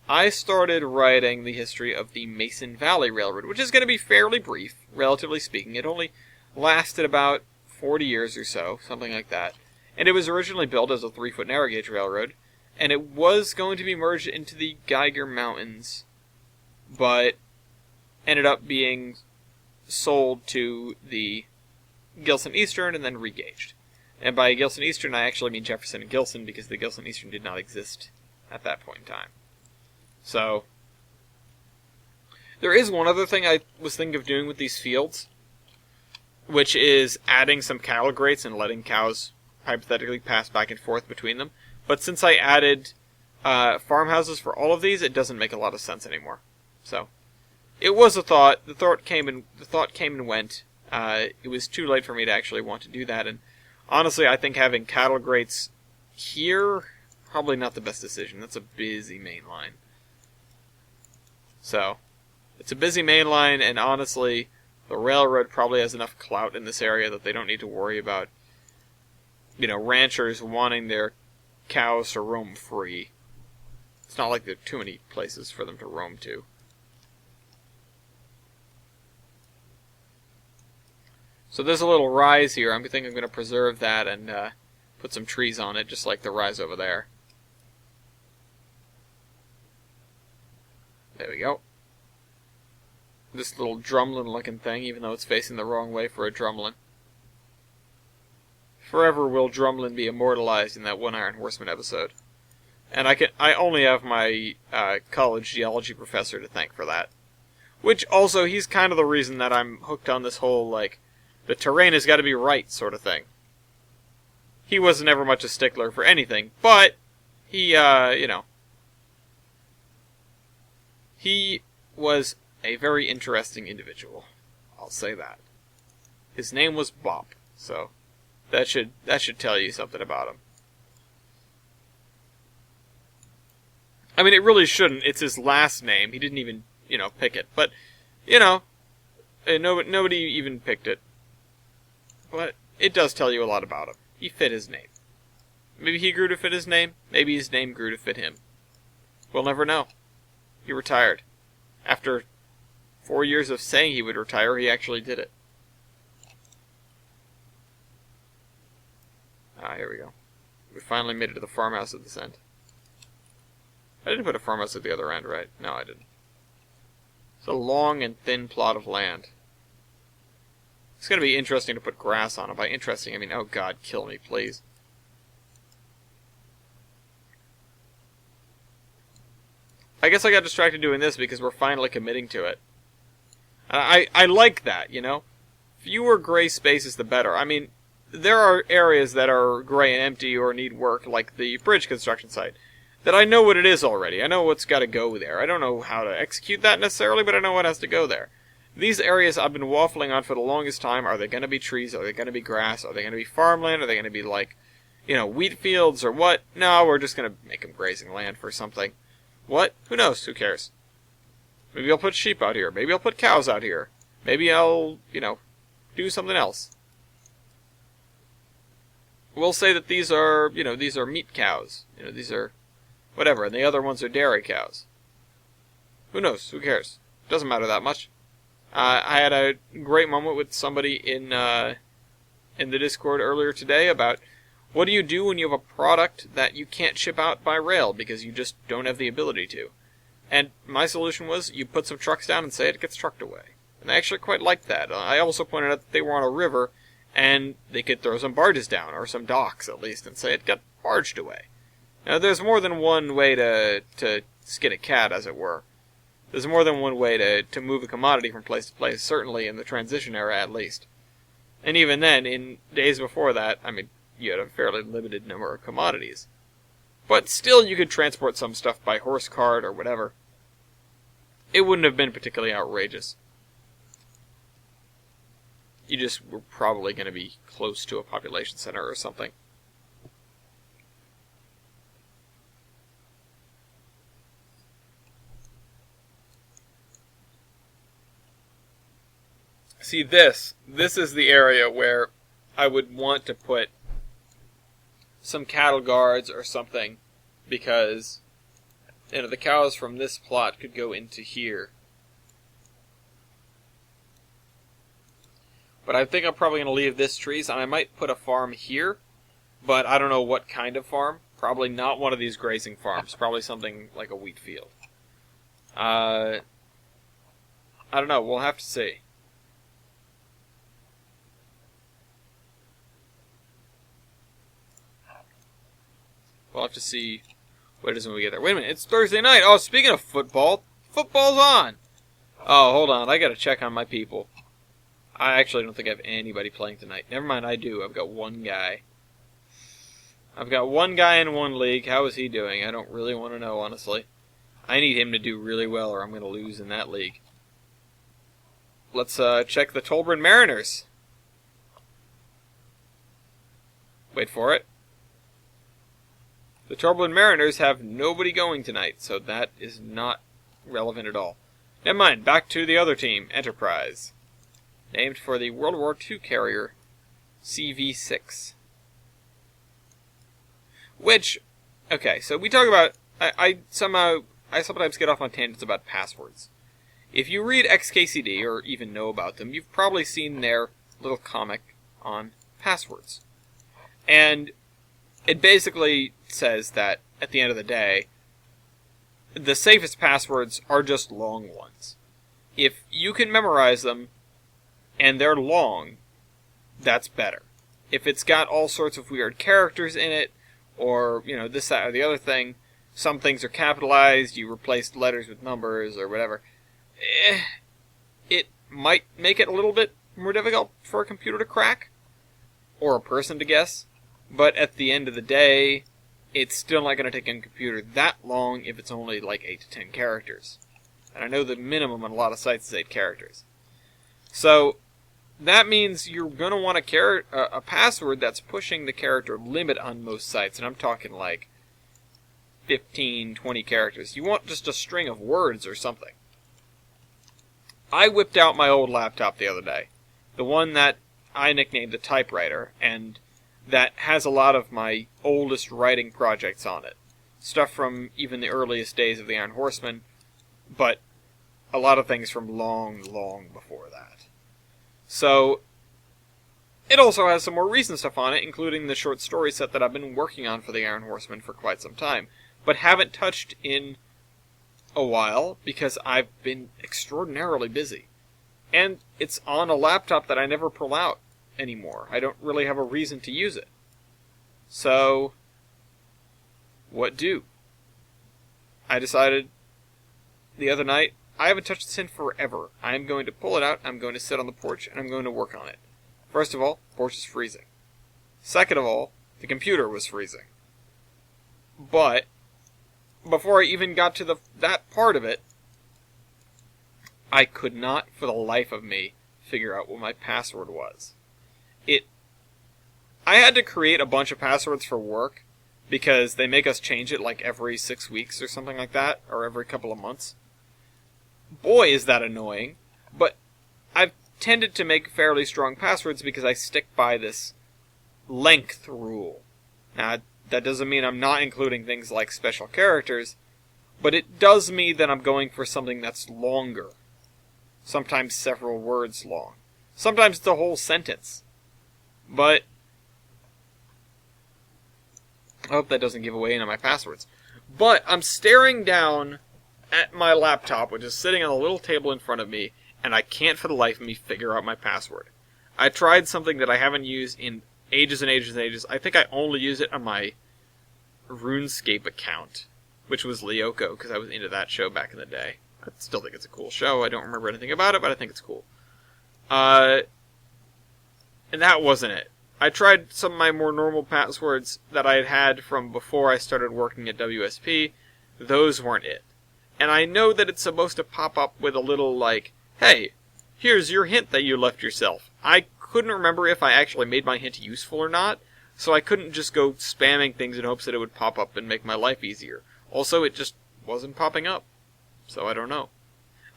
I started writing the history of the Mason Valley Railroad, which is going to be fairly brief, relatively speaking. It only lasted about 40 years or so, something like that. And it was originally built as a 3-foot narrow gauge railroad, and it was going to be merged into the Geiger Mountains, but ended up being sold to the Gilson Eastern and then regauged. And by Gilson Eastern, I actually mean Jefferson and Gilson, because the Gilson Eastern did not exist at that point in time. So, there is one other thing I was thinking of doing with these fields, which is adding some cattle grates and letting cows hypothetically pass back and forth between them. But since I added farmhouses for all of these, it doesn't make a lot of sense anymore. So, it was a thought. The thought came and went. It was too late for me to actually want to do that. And honestly, I think having cattle grates here, probably not the best decision. That's a busy main line. So, it's a busy main line, and honestly, the railroad probably has enough clout in this area that they don't need to worry about, ranchers wanting their cows to roam free. It's not like there are too many places for them to roam to. So there's a little rise here. I think I'm going to preserve that and put some trees on it, just like the rise over there. There we go. This little drumlin-looking thing, even though it's facing the wrong way for a drumlin. Forever will drumlin be immortalized in that One Iron Horseman episode. And I only have my college geology professor to thank for that. Which also, he's kind of the reason that I'm hooked on this whole, the terrain has got to be right sort of thing. He wasn't ever much a stickler for anything, but he, he was a very interesting individual. I'll say that. His name was Bop, so that should tell you something about him. I mean, it really shouldn't. It's his last name. He didn't even, pick it. But, nobody even picked it. But it does tell you a lot about him. He fit his name. Maybe he grew to fit his name. Maybe his name grew to fit him. We'll never know. He retired. After 4 years of saying he would retire, he actually did it. Here we go. We finally made it to the farmhouse at this end. I didn't put a farmhouse at the other end, right? No, I didn't. It's a long and thin plot of land. It's going to be interesting to put grass on it. By interesting, I mean, oh God, kill me, please. I guess I got distracted doing this because we're finally committing to it. I like that, Fewer gray spaces, the better. I mean, there are areas that are gray and empty or need work, like the bridge construction site, that I know what it is already. I know what's got to go there. I don't know how to execute that necessarily, but I know what has to go there. These areas I've been waffling on for the longest time. Are they going to be trees? Are they going to be grass? Are they going to be farmland? Are they going to be like, wheat fields or what? No, we're just going to make them grazing land for something. What? Who knows? Who cares? Maybe I'll put sheep out here. Maybe I'll put cows out here. Maybe I'll, do something else. We'll say that these are meat cows. These are whatever, and the other ones are dairy cows. Who knows? Who cares? Doesn't matter that much. I had a great moment with somebody in the Discord earlier today about what do you do when you have a product that you can't ship out by rail because you just don't have the ability to. And my solution was you put some trucks down and say it gets trucked away. And I actually quite liked that. I also pointed out that they were on a river and they could throw some barges down, or some docks at least, and say it got barged away. Now, there's more than one way to skin a cat, as it were. There's more than one way to move a commodity from place to place, certainly in the transition era at least. And even then, in days before that, you had a fairly limited number of commodities. But still, you could transport some stuff by horse cart or whatever. It wouldn't have been particularly outrageous. You just were probably going to be close to a population center or something. See, this is the area where I would want to put some cattle guards or something, because the cows from this plot could go into here. But I think I'm probably going to leave this trees, and I might put a farm here, but I don't know what kind of farm. Probably not one of these grazing farms. Probably something like a wheat field. I don't know. We'll have to see. We'll have to see what it is when we get there. Wait a minute, it's Thursday night. Oh, speaking of football, football's on. Oh, hold on, I gotta check on my people. I actually don't think I have anybody playing tonight. Never mind, I do. I've got one guy. I've got one guy in one league. How is he doing? I don't really want to know, honestly. I need him to do really well or I'm going to lose in that league. Let's check the Tolbrin Mariners. Wait for it. The Tolbrin Mariners have nobody going tonight, so that is not relevant at all. Never mind, back to the other team, Enterprise. Named for the World War II carrier CV-6. Which, okay, so we talk about, I sometimes get off on tangents about passwords. If you read XKCD, or even know about them, you've probably seen their little comic on passwords. And it basically says that, at the end of the day, the safest passwords are just long ones. If you can memorize them, and they're long, that's better. If it's got all sorts of weird characters in it, or, this, that, or the other thing, some things are capitalized, you replaced letters with numbers, or whatever, it might make it a little bit more difficult for a computer to crack, or a person to guess, but at the end of the day, it's still not going to take a computer that long if it's only like 8 to 10 characters. And I know the minimum on a lot of sites is 8 characters. So, that means you're going to want a password that's pushing the character limit on most sites, and I'm talking like 15, 20 characters. You want just a string of words or something. I whipped out my old laptop the other day, the one that I nicknamed the typewriter, and that has a lot of my oldest writing projects on it. Stuff from even the earliest days of the Iron Horsemen, but a lot of things from long, long before that. So, it also has some more recent stuff on it, including the short story set that I've been working on for the Iron Horsemen for quite some time, but haven't touched in a while because I've been extraordinarily busy. And it's on a laptop that I never pull out anymore. I don't really have a reason to use it. So, what do? I decided the other night, I haven't touched this in forever. I'm going to pull it out, I'm going to sit on the porch, and I'm going to work on it. First of all, the porch is freezing. Second of all, the computer was freezing. But before I even got to that part of it, I could not, for the life of me, figure out what my password was. I had to create a bunch of passwords for work, because they make us change it like every 6 weeks or something like that, or every couple of months. Boy, is that annoying. But I've tended to make fairly strong passwords because I stick by this length rule. Now, that doesn't mean I'm not including things like special characters, but it does mean that I'm going for something that's longer. Sometimes several words long. Sometimes it's a whole sentence. But I hope that doesn't give away any of my passwords. But I'm staring down at my laptop, which is sitting on a little table in front of me, and I can't for the life of me figure out my password. I tried something that I haven't used in ages and ages and ages. I think I only use it on my RuneScape account, which was Lyoko, because I was into that show back in the day. I still think it's a cool show. I don't remember anything about it, but I think it's cool. And that wasn't it. I tried some of my more normal passwords that I had from before I started working at WSP. Those weren't it. And I know that it's supposed to pop up with a little like, hey, here's your hint that you left yourself. I couldn't remember if I actually made my hint useful or not, so I couldn't just go spamming things in hopes that it would pop up and make my life easier. Also, it just wasn't popping up, so I don't know.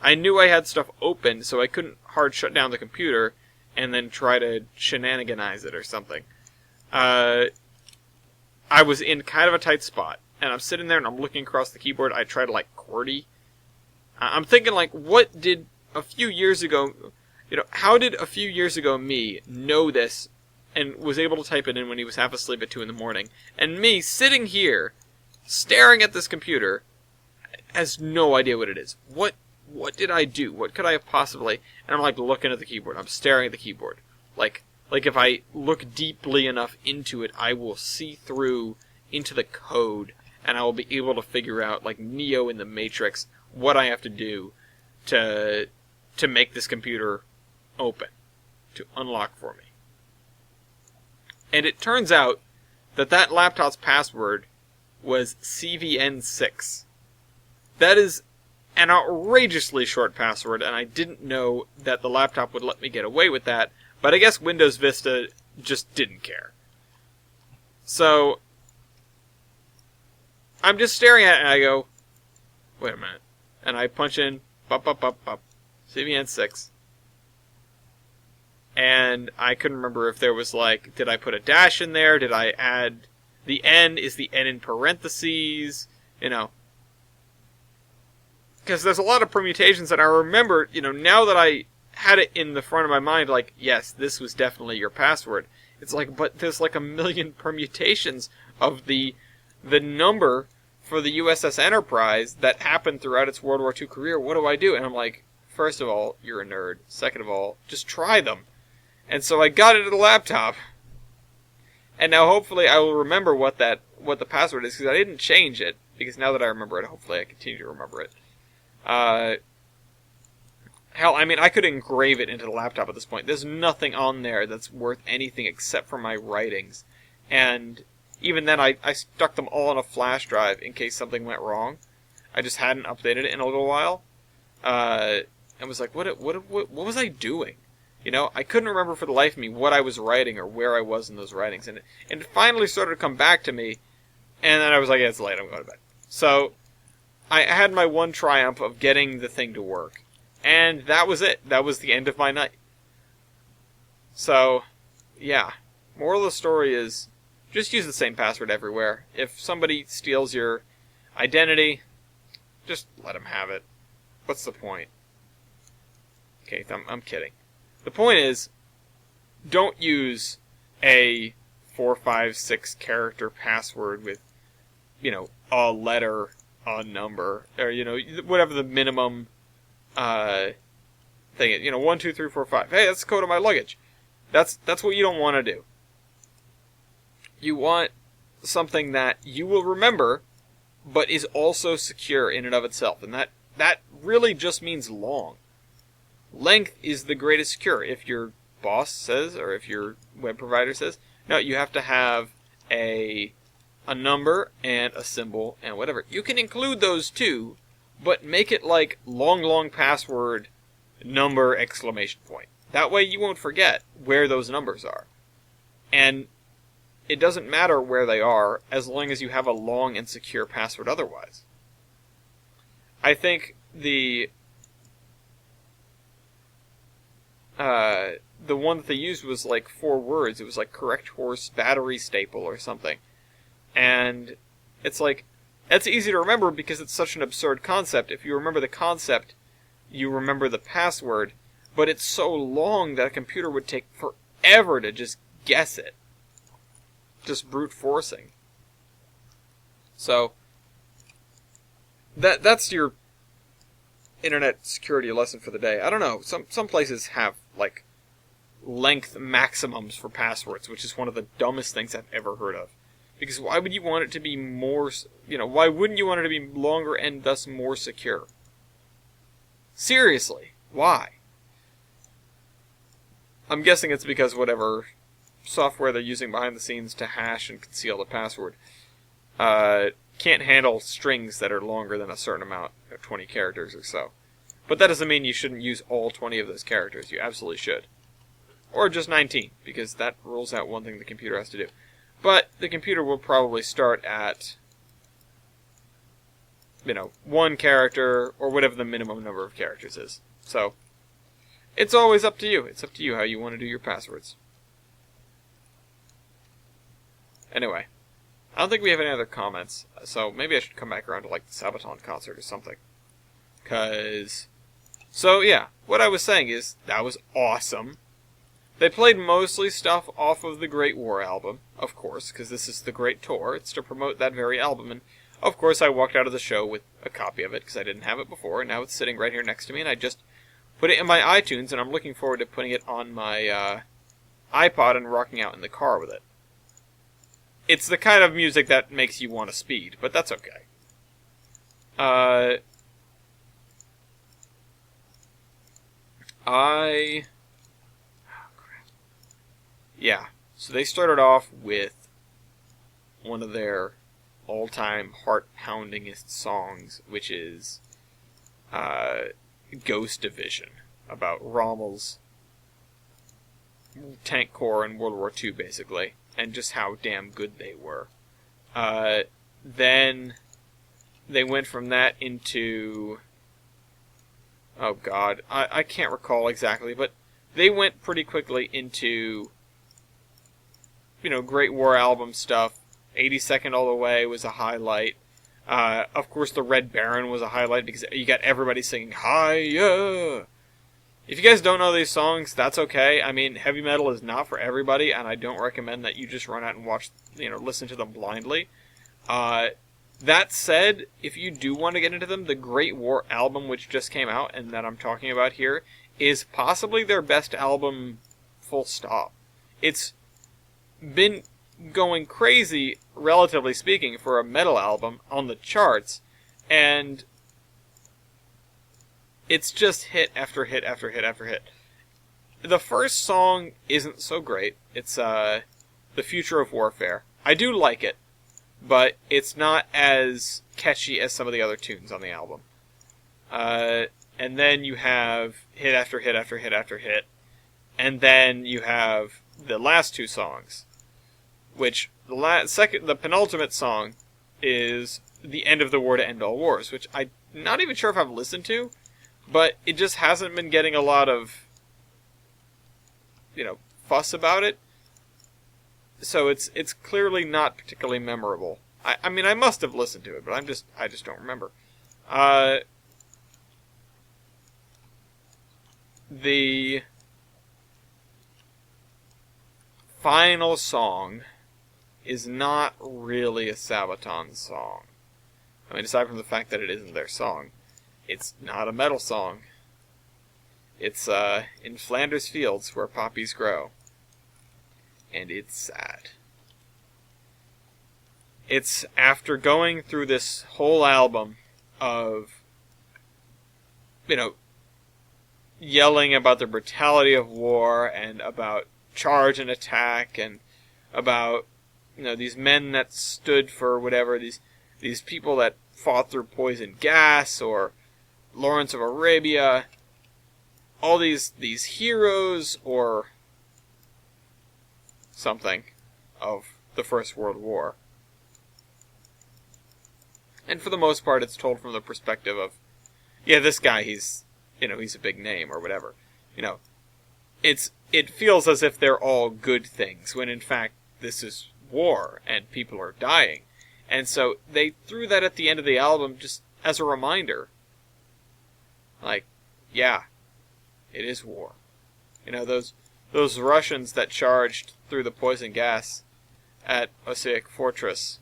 I knew I had stuff open, so I couldn't hard shut down the computer and then try to shenaniganize it or something. I was in kind of a tight spot, and I'm sitting there and I'm looking across the keyboard. I try to like QWERTY. I'm thinking like, what did a few years ago, how did a few years ago me know this and was able to type it in when he was half asleep at 2 in the morning, and me sitting here staring at this computer has no idea what it is. What did I do? What could I have possibly... And I'm like looking at the keyboard. I'm staring at the keyboard. Like if I look deeply enough into it, I will see through into the code, and I will be able to figure out, like Neo in the Matrix, what I have to do to make this computer open, to unlock for me. And it turns out that laptop's password was CVN6. That is an outrageously short password, and I didn't know that the laptop would let me get away with that, but I guess Windows Vista just didn't care. So I'm just staring at it and I go, wait a minute. And I punch in CVN6. And I couldn't remember if there was like, did I put a dash in there? Did I add the N? Is the N in parentheses? Because there's a lot of permutations that I remember, now that I had it in the front of my mind, like, yes, this was definitely your password. It's like, but there's like a million permutations of the number for the USS Enterprise that happened throughout its World War II career. What do I do? And I'm like, first of all, you're a nerd. Second of all, just try them. And so I got it at the laptop. And now hopefully I will remember what the password is, because I didn't change it. Because now that I remember it, hopefully I continue to remember it. Hell, I mean, I could engrave it into the laptop at this point. There's nothing on there that's worth anything except for my writings. And even then, I stuck them all on a flash drive in case something went wrong. I just hadn't updated it in a little while. And was like, what was I doing? I couldn't remember for the life of me what I was writing or where I was in those writings. And it finally started to come back to me. And then I was like, yeah, it's late, I'm going to bed. So I had my one triumph of getting the thing to work. And that was it. That was the end of my night. So, yeah. Moral of the story is, just use the same password everywhere. If somebody steals your identity, just let them have it. What's the point? Okay, I'm kidding. The point is, don't use a 4, 5, 6 character password with, a letter, a number, or, whatever the minimum thing is. 1, 2, 3, 4, 5. Hey, that's the code of my luggage. That's what you don't want to do. You want something that you will remember, but is also secure in and of itself. And that really just means long. Length is the greatest secure. If your boss says, or if your web provider says, No, you have to have a number and a symbol and whatever. You can include those too, but make it like long password number exclamation point. That way you won't forget where those numbers are. And it doesn't matter where they are as long as you have a long and secure password otherwise. I think the one that they used was like 4 words. It was like correct horse battery staple or something. And it's like, that's easy to remember because it's such an absurd concept. If you remember the concept, you remember the password, but it's so long that a computer would take forever to just guess it. Just brute forcing. So, that's your internet security lesson for the day. I don't know, some places have, like, length maximums for passwords, which is one of the dumbest things I've ever heard of. Because why would you want it to be more, why wouldn't you want it to be longer and thus more secure? Seriously, why? I'm guessing it's because whatever software they're using behind the scenes to hash and conceal the password can't handle strings that are longer than a certain amount, 20 characters or so. But that doesn't mean you shouldn't use all 20 of those characters. You absolutely should. Or just 19, because that rules out one thing the computer has to do. But the computer will probably start at, 1 character, or whatever the minimum number of characters is. So, it's always up to you. It's up to you how you want to do your passwords. Anyway, I don't think we have any other comments, so maybe I should come back around to, like, the Sabaton concert or something. So yeah, what I was saying is, that was awesome. They played mostly stuff off of the Great War album, of course, because this is the Great Tour. It's to promote that very album, and of course I walked out of the show with a copy of it, because I didn't have it before, and now it's sitting right here next to me, and I just put it in my iTunes, and I'm looking forward to putting it on my iPod and rocking out in the car with it. It's the kind of music that makes you want to speed, but that's okay. Yeah, so they started off with one of their all-time heart-poundingest songs, which is Ghost Division, about Rommel's tank corps in World War II, basically, and just how damn good they were. Then they went from that into... Oh god, I can't recall exactly, but they went pretty quickly into, Great War album stuff. 82nd All the Way was a highlight. Of course, the Red Baron was a highlight because you got everybody singing Hiya! If you guys don't know these songs, that's okay. I mean, heavy metal is not for everybody, and I don't recommend that you just run out and watch, listen to them blindly. That said, if you do want to get into them, the Great War album, which just came out, and that I'm talking about here, is possibly their best album, full stop. It's been going crazy, relatively speaking, for a metal album on the charts, and it's just hit after hit after hit after hit. The first song isn't so great. It's The Future of Warfare. I do like it, but it's not as catchy as some of the other tunes on the album. And then you have hit after hit after hit after hit. And then you have the last 2 songs, which the penultimate song is The End of the War to End All Wars, which I'm not even sure if I've listened to, but it just hasn't been getting a lot of, fuss about it. So it's clearly not particularly memorable. I mean, I must have listened to it, but I just don't remember. The final song is not really a Sabaton song. I mean, aside from the fact that it isn't their song, it's not a metal song. It's In Flanders Fields Where Poppies Grow. And it's sad. It's after going through this whole album of, yelling about the brutality of war and about charge and attack and about, these men that stood for whatever, these people that fought through poison gas, or Lawrence of Arabia, all these heroes, or something of the First World War. And for the most part, it's told from the perspective of, yeah, this guy, he's a big name, or whatever. It feels as if they're all good things, when in fact, this is war, and people are dying. And so, they threw that at the end of the album just as a reminder. Like, yeah, it is war. Those Russians that charged through the poison gas at Osijek Fortress,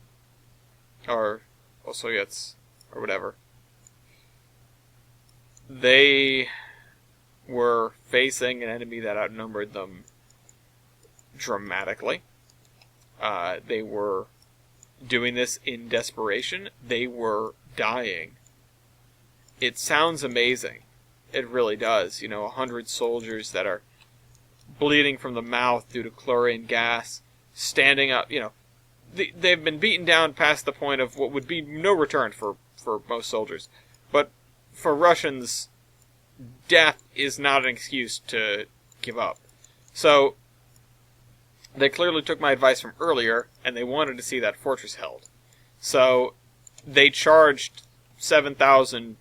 or Osojec, or whatever, they were facing an enemy that outnumbered them dramatically. They were doing this in desperation. They were dying. It sounds amazing. It really does. 100 soldiers that are bleeding from the mouth due to chlorine gas, standing up, they've been beaten down past the point of what would be no return for most soldiers. But for Russians, death is not an excuse to give up. So, they clearly took my advice from earlier, and they wanted to see that fortress held. So, they charged 7,000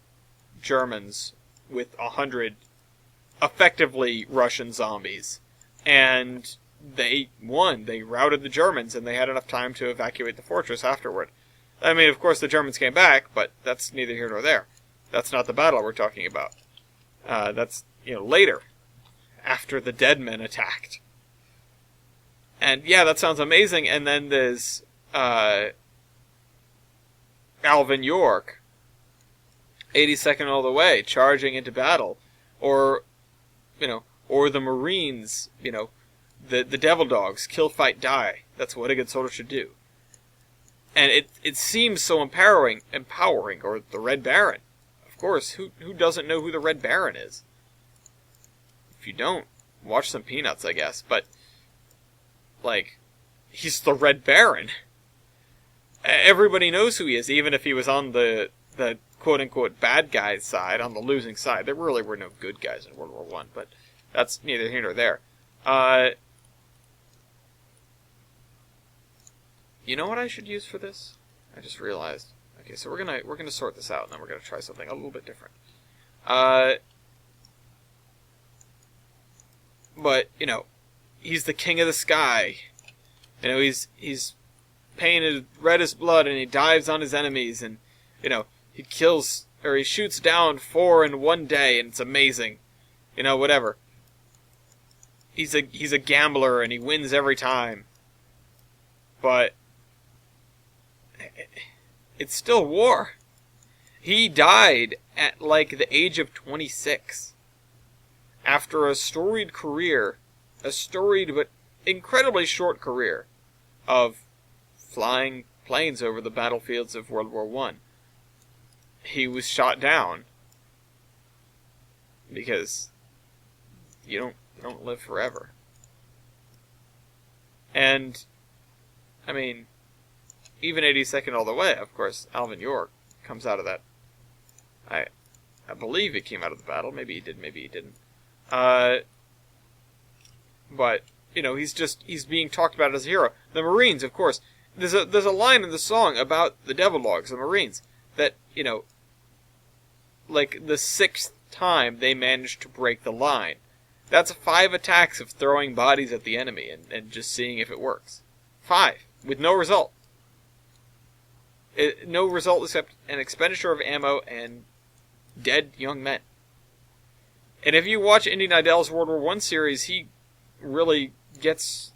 Germans with 100 effectively Russian zombies. And they won. They routed the Germans, and they had enough time to evacuate the fortress afterward. I mean, of course, the Germans came back, but that's neither here nor there. That's not the battle we're talking about. That's, later, after the dead men attacked. And, yeah, that sounds amazing. And then there's Alvin York, 82nd all the way, charging into battle. Or the Marines, the Devil Dogs, kill, fight, die. That's what a good soldier should do. And it seems so empowering, or the Red Baron. Of course, who doesn't know who the Red Baron is? If you don't, watch some Peanuts, I guess. But, he's the Red Baron. Everybody knows who he is, even if he was on the quote-unquote bad guy's side, on the losing side. There really were no good guys in World War I, but that's neither here nor there. You know what I should use for this? I just realized. Okay, so we're gonna sort this out, and then we're gonna try something a little bit different. But he's the king of the sky. He's painted red as blood, and he dives on his enemies, and he kills, or he shoots down 4 in one day, and it's amazing. Whatever. He's a gambler, and he wins every time. But it's still war. He died at, the age of 26. After a storied career, a storied but incredibly short career, of flying planes over the battlefields of World War I. He was shot down. Because you don't live forever. And, I mean, even 82nd all the way, of course, Alvin York comes out of that. I believe he came out of the battle. Maybe he did, maybe he didn't. But, he's being talked about as a hero. The Marines, of course. There's a line in the song about the Devil Dogs, the Marines, that, the 6th time they managed to break the line. That's 5 attacks of throwing bodies at the enemy and just seeing if it works. 5, with no result. No result except an expenditure of ammo and dead young men. And if you watch Indy Nidell's World War I series, he really gets,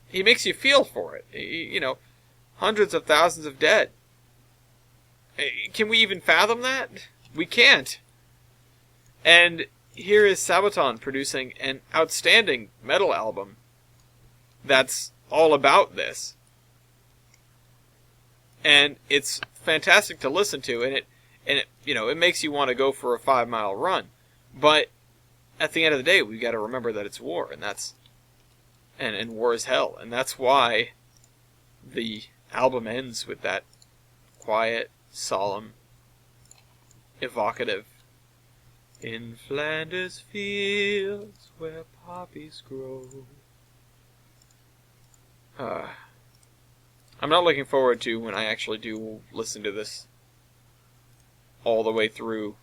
he makes you feel for it. Hundreds of thousands of dead. Can we even fathom that? We can't. And here is Sabaton producing an outstanding metal album that's all about this. And it's fantastic to listen to, and it makes you want to go for a 5-mile run. But at the end of the day, we've got to remember that it's war, and that's and war is hell. And that's why the album ends with that quiet, solemn, evocative, "In Flanders fields where poppies grow." I'm not looking forward to when I actually do listen to this all the way through,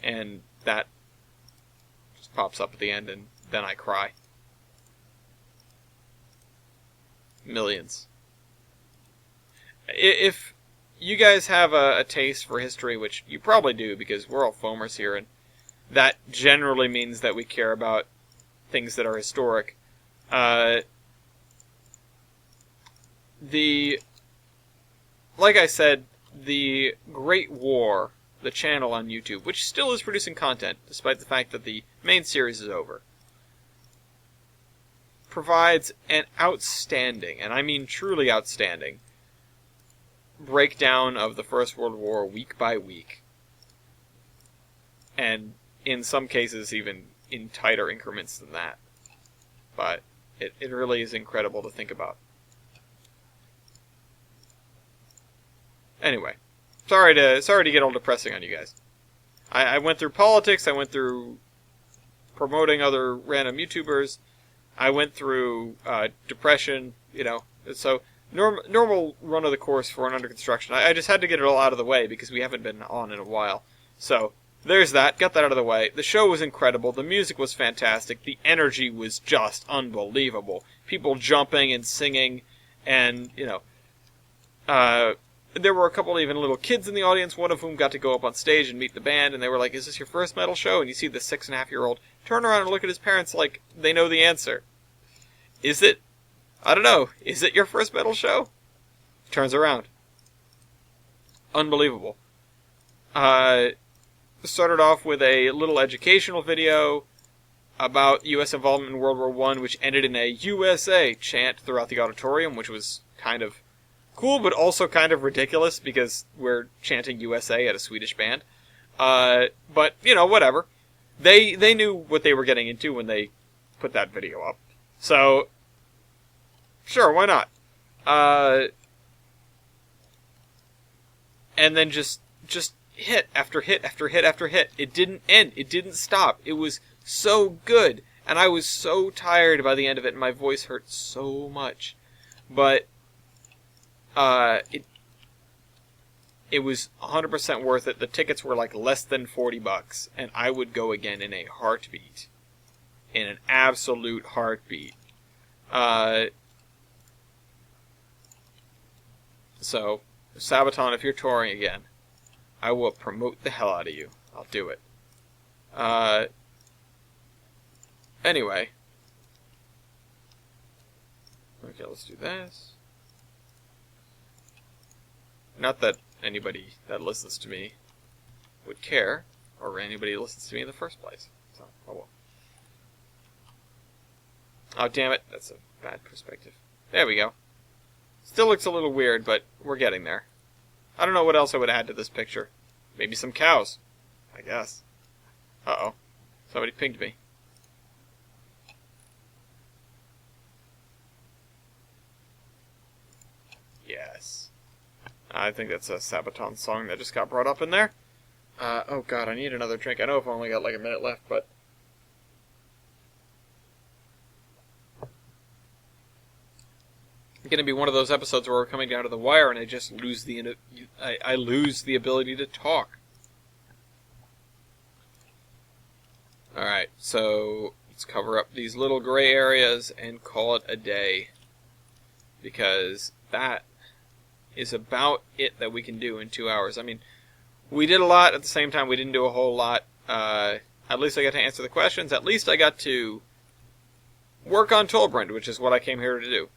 and that just pops up at the end, and then I cry. Millions. If you guys have a taste for history, which you probably do because we're all foamers here, and that generally means that we care about things that are historic, like I said, the Great War, the channel on YouTube, which still is producing content, despite the fact that the main series is over, provides an outstanding, and I mean truly outstanding, breakdown of the First World War week by week. And in some cases, even in tighter increments than that. But it really is incredible to think about. Anyway, sorry to get all depressing on you guys. I went through politics, I went through promoting other random YouTubers, I went through depression, so normal run of the course for an under construction. I just had to get it all out of the way because we haven't been on in a while. So, there's that, got that out of the way. The show was incredible, the music was fantastic, the energy was just unbelievable. People jumping and singing, and, there were a couple of even little kids in the audience, one of whom got to go up on stage and meet the band, and they were like, "Is this your first metal show?" And you see this 6.5-year-old turn around and look at his parents like they know the answer. Is it? I don't know. Is it your first metal show? Turns around. Unbelievable. Started off with a little educational video about U.S. involvement in World War I, which ended in a USA chant throughout the auditorium, which was kind of cool, but also kind of ridiculous because we're chanting USA at a Swedish band. But, whatever. They knew what they were getting into when they put that video up. So, sure, why not? And then just hit after hit after hit after hit. It didn't end. It didn't stop. It was so good. And I was so tired by the end of it, and my voice hurt so much. But it was 100% worth it. The tickets were like less than $40, and I would go again in a heartbeat. In an absolute heartbeat. So, Sabaton, if you're touring again, I will promote the hell out of you. I'll do it. Anyway. Okay, let's do this. Not that anybody that listens to me would care, or anybody that listens to me in the first place. So, oh well. Oh, damn it. That's a bad perspective. There we go. Still looks a little weird, but we're getting there. I don't know what else I would add to this picture. Maybe some cows. I guess. Uh-oh. Somebody pinged me. Yes. I think that's a Sabaton song that just got brought up in there. Oh god, I need another drink. I know I've only got like a minute left, but... It's going to be one of those episodes where we're coming down to the wire and I just lose I lose the ability to talk. Alright, so let's cover up these little gray areas and call it a day. Because that is about it that we can do in 2 hours. I mean, we did a lot, at the same time we didn't do a whole lot. At least I got to answer the questions. At least I got to work on Tolbrand, which is what I came here to do.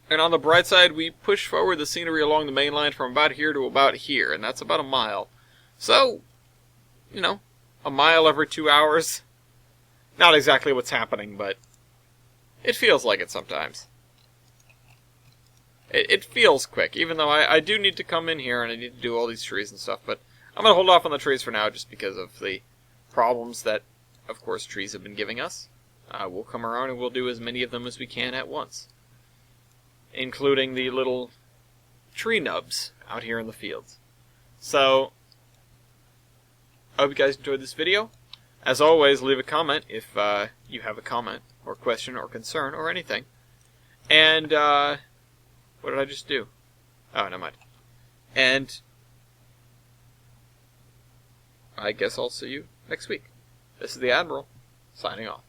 And on the bright side, we pushed forward the scenery along the main line from about here to about here, and that's about a mile. So, a mile every 2 hours. Not exactly what's happening, but it feels like it sometimes. It feels quick, even though I do need to come in here and I need to do all these trees and stuff, but I'm going to hold off on the trees for now just because of the problems that, of course, trees have been giving us. we'll come around and we'll do as many of them as we can at once, including the little tree nubs out here in the fields. So, I hope you guys enjoyed this video. As always, leave a comment if you have a comment, or question, or concern, or anything. And, what did I just do? Oh, never mind. And I guess I'll see you next week. This is the Admiral, signing off.